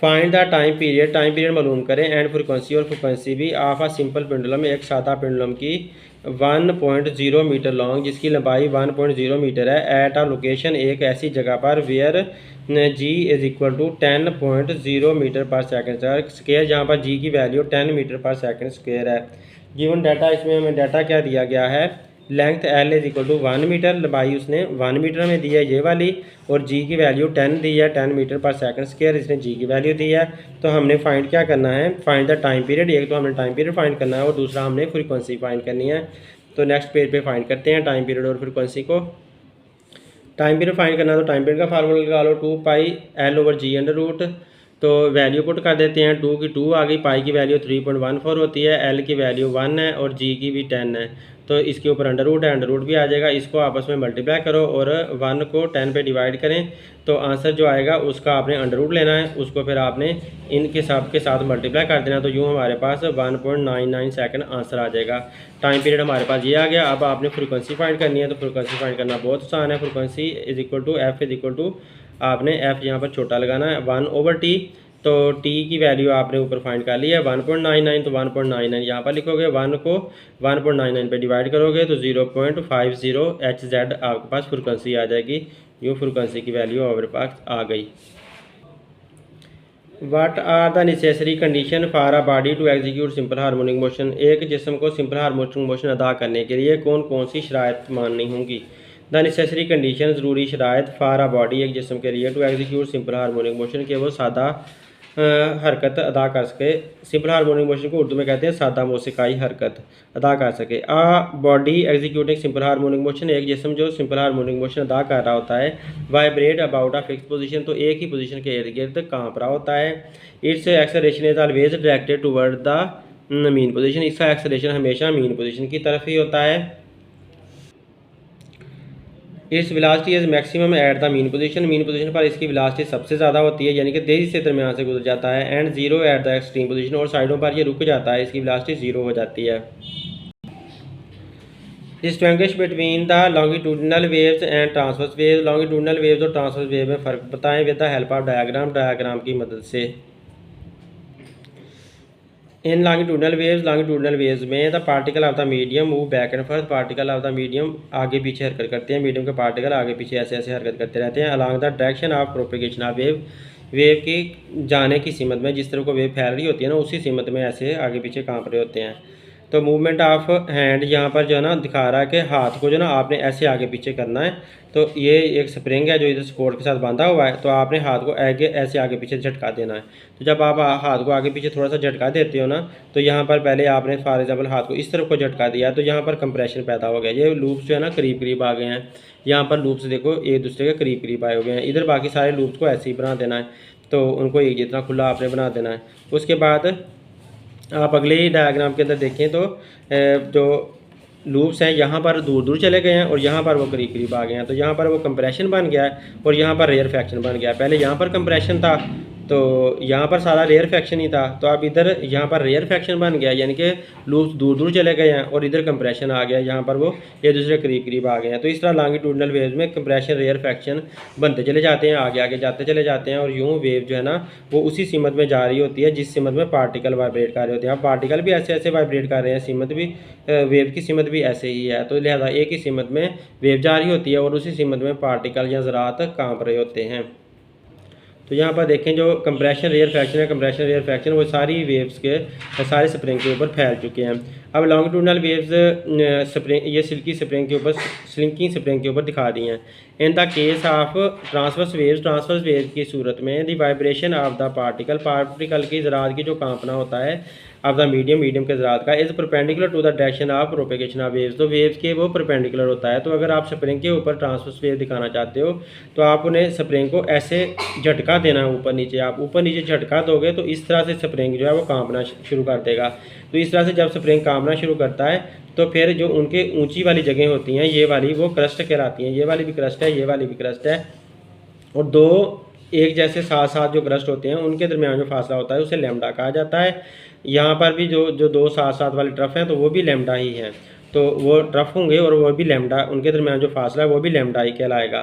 Speaker 1: फाइंड द टाइम पीरियड मालूम करें, एंड फ्रिक्वेंसी और फ्रिक्वेंसी भी ऑफ अ सिंपल पेंडुलम, एक सादा पेंडुलम की 1.0 मीटर लॉन्ग, जिसकी लंबाई 1.0 मीटर है, एट अ लोकेशन, एक ऐसी जगह पर, where G is equal to 10.0 metre per second square, जहाँ पर जी की value 10 metre per second square है। गिवन डाटा, इसमें हमें डाटा क्या दिया गया है, length L is equal to 1 metre, लंबाई उसने 1 मीटर में दी है ये वाली, और जी की वैल्यू 10 दी है, 10 मीटर पर सेकंड स्क्वायर इसने जी की वैल्यू दी है। तो हमने फाइंड क्या करना है, फाइंड द टाइम पीरियड। एक तो हमने टाइम पीरियड फाइंड करना है और दूसरा हमने फ्रीक्वेंसी फाइंड करनी है। तो नेक्स्ट पेज पे फाइंड करते हैं टाइम पीरियड और फ्रीक्वेंसी को। टाइम पीरियड फाइंड करना है तो टाइम पीरियड का फार्मूला लगा लो, 2πL/g अंडर रूट। तो वैल्यू पुट कर देते हैं, 2 की 2 आ गई, पाई की वैल्यू 3.14 होती है, एल की वैल्यू 1 है और जी की भी 10 है। तो इसके ऊपर अंडर रूट भी आ जाएगा। इसको आपस में मल्टीप्लाई करो और 1 को 10 पे डिवाइड करें, तो आंसर जो आएगा उसका आपने अंडर रूट लेना है, उसको फिर आपने इनके सब के साथ मल्टीप्लाई कर देना। तो यूँ हमारे पास 1.99 सेकंड आंसर आ जाएगा। टाइम पीरियड हमारे पास ये आ गया। अब आपने फ्रीक्वेंसी फाइंड करनी है, तो फ्रीक्वेंसी फाइंड करना बहुत आसान है। Frequency is equal to F is equal to, आपने एफ यहाँ पर छोटा लगाना है 1/t। तो t की वैल्यू आपने ऊपर फाइंड कर ली है 1.99, तो 1.99 यहाँ पर लिखोगे, 1 को 1.99 पे डिवाइड करोगे तो 0.50 Hz आपके पास फ्रीक्वेंसी आ जाएगी। यूँ फ्रीक्वेंसी की वैल्यू हमारे पास आ गई। What are the necessary condition for a body to execute simple harmonic motion. एक जिस्म को सिंपल हार्मोनिक मोशन अदा करने के लिए कौन कौन सी शराइत माननी होंगी। द नेसेसरी कंडीशन, ज़रूरी शराइत फॉर अ बॉडी, एक जिस्म के लिए, to execute simple harmonic motion, कि वो सादा हरकत अदा कर सके। सिंपल हार्मोनिक मोशन को उर्दू में कहते हैं सादा मौसीकाई हरकत अदा कर सके। Body executing simple harmonic motion, एक जिस्म जो सिंपल हार्मोनिक मोशन अदा कर रहा होता है, vibrate about a fix position, तो एक ही पोजीशन के इर्द गिर्द कांप रहा होता है। It's acceleration is always directed toward the mean position, इसका एक्सेलरेशन हमेशा मीन पोजीशन की तरफ ही होता है। Its velocity is maximum at the mean position पर इसकी वेलोसिटी सबसे ज़्यादा होती है, यानी कि तेज़ी से दरमियान से गुजर जाता है। And zero at the extreme position, और साइडों पर ये रुक जाता है, इसकी वेलोसिटी जीरो हो जाती है। Distinguish between the longitudinal waves and transverse waves, longitudinal waves और ट्रांसवर्स वेव में फ़र्क बताएं with the help of diagram की मदद से। इन लॉन्गिट्यूडनल वेव्स में the particle of the medium move back and fourth, particle of the medium आगे पीछे हरकत करते हैं, मीडियम के पार्टिकल आगे पीछे ऐसे ऐसे हरकत करते रहते हैं। Along the direction of propagation of wave की जाने की सीमत में, जिस तरह को वेव फैल रही होती है ना, उसी सीमत में ऐसे आगे पीछे कांप रहे होते हैं। तो मूवमेंट ऑफ हैंड यहाँ पर जो है ना दिखा रहा है कि हाथ को जो ना आपने ऐसे आगे पीछे करना है। तो ये एक स्प्रिंग है जो इधर सपोर्ट के साथ बांधा हुआ है, तो आपने हाथ को ऐसे आगे पीछे झटका देना है। तो जब आप हाथ को आगे पीछे थोड़ा सा झटका देते हो ना, तो यहाँ पर पहले आपने फॉर एग्जाम्पल हाथ को इस तरफ को झटका दिया, तो यहाँ पर कंप्रेशन पैदा हो गया। ये लूप्स जो है ना करीब करीब आ गए हैं, यहाँ पर लूप्स देखो एक दूसरे के करीब करीब आए हुए हैं। इधर बाकी सारे लूप्स को ऐसे ही बना देना है, तो उनको एक जितना खुला आपने बना देना है। उसके बाद आप अगले ही डायग्राम के अंदर देखें तो जो लूप्स हैं यहाँ पर दूर दूर चले गए हैं और यहाँ पर वो करीब करीब आ गए हैं। तो यहाँ पर वो कंप्रेशन बन गया है और यहाँ पर रेयर फ्रैक्शन बन गया है। पहले यहाँ पर कंप्रेशन था तो यहाँ पर सारा रेयर फ्रैक्शन ही था, तो अब इधर यहाँ पर रेयर फ्रैक्शन बन गया, यानी कि लूप्स दूर दूर चले गए हैं और इधर कंप्रेशन आ गया, यहाँ पर वो एक दूसरे करीब करीब आ गए हैं। तो इस तरह लॉन्गिट्यूडनल वेव्स में कंप्रेशन रेयर फ्रैक्शन बनते चले जाते हैं, आगे आगे जाते चले जाते हैं, और यूँ वेव जो है ना वो उसी सीमत में जा रही होती है जिस सीमत में पार्टिकल वाइब्रेट कर रहे होते हैं। अब पार्टिकल भी ऐसे ऐसे वाइब्रेट कर रहे हैं, सीमत भी वेव की सीमत भी ऐसे ही है। तो लिहाजा एक ही सीमत में वेव जा रही होती है और उसी सीमत में पार्टिकल या ज़रात काँप रहे होते हैं। तो यहाँ पर देखें जो कंप्रेशन रेयर फ्रैक्शन है, कंप्रेशन रेयर फ्रैक्शन वो सारी वेव्स के सारे स्प्रिंग के ऊपर फैल चुके हैं। अब लॉन्गिट्यूडनल वेव्स स्प्रिंग ये सिल्की स्प्रिंग के ऊपर स्लिंकिंग स्प्रिंग के ऊपर दिखा दी हैं। In the case of transverse waves की सूरत में the vibration of the particle की ज़रात की जो कांपना होता है ऑफ द मीडियम के ज़रात का is perpendicular to the direction of propagation of waves. तो वेव्स के वो परपेंडिकुलर होता है। तो अगर आप स्प्रिंग के ऊपर ट्रांसवर्स वेव दिखाना चाहते हो तो आप उन्हें स्प्रिंग को ऐसे झटका देना है ऊपर नीचे। आप ऊपर नीचे झटका दोगे तो इस तरह से स्प्रिंग जो है वो कांपना शुरू कर देगा। तो इस तरह से जब स्प्रिंग कांपना शुरू करता है तो फिर जो उनके ऊंची वाली जगह होती हैं ये वाली वो क्रस्ट कहलाती हैं। ये वाली भी क्रस्ट है, ये वाली भी क्रस्ट है, और दो एक जैसे साथ साथ जो क्रस्ट होते हैं उनके दरमियान जो फासला होता है उसे लैम्डा कहा जाता है। यहाँ पर भी जो दो साथ साथ वाले ट्रफ हैं तो वो भी लैम्डा ही हैं। तो वो ट्रफ होंगे और वो भी लैम्डा, उनके दरमियान जो फासला है वो भी लैम्डा ही कहलाएगा।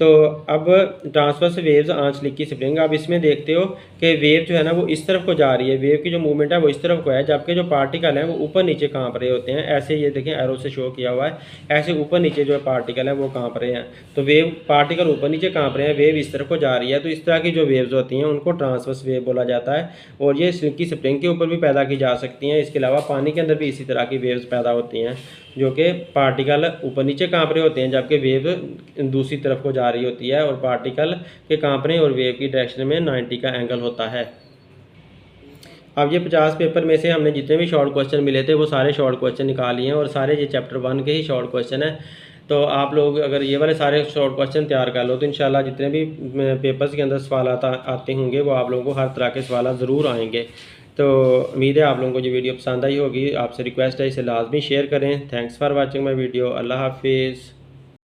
Speaker 1: तो अब ट्रांसवर्स वेव्स ऑन स्लिकी स्प्रिंग, आप इसमें देखते हो कि वेव जो है ना वो इस तरफ को जा रही है, वेव की जो मूवमेंट है वो इस तरफ को है, जबकि जो पार्टिकल हैं वो ऊपर नीचे कांप रहे होते हैं। ऐसे ये देखें एरो से शो किया हुआ है, ऐसे ऊपर नीचे जो पार्टिकल है वो कांप रहे हैं। तो वेव पार्टिकल ऊपर नीचे कांप रहे हैं, वेव इस तरफ को जा रही है। तो इस तरह की जो वेव्स होती हैं उनको ट्रांसवर्स वेव बोला जाता है, और ये स्लिकी स्प्रिंग के ऊपर भी पैदा की जा सकती हैं। इसके अलावा पानी के अंदर भी इसी तरह की वेव्स पैदा होती हैं जो कि पार्टिकल ऊपर नीचे कांप रहे होते हैं जबकि वेव दूसरी तरफ को जा रही होती है, और पार्टिकल के कांपने और वेव की डायरेक्शन में 90 का एंगल होता है। अब ये 50 पेपर में से हमने जितने भी शॉर्ट क्वेश्चन मिले थे वो सारे शॉर्ट क्वेश्चन निकाल लिए हैं, और सारे ये चैप्टर 1 के ही शॉर्ट क्वेश्चन हैं। तो आप लोग अगर ये वाले सारे शॉर्ट क्वेश्चन तैयार कर लो तो इंशाल्लाह जितने भी पेपर्स के अंदर सवाल आते होंगे वो आप लोगों को हर तरह के सवाल ज़रूर आएंगे। तो उम्मीद है आप लोगों को ये वीडियो पसंद आई होगी। आपसे रिक्वेस्ट है इसे लाजमी शेयर करें। Thanks for watching my video. अल्लाह हाफिज़।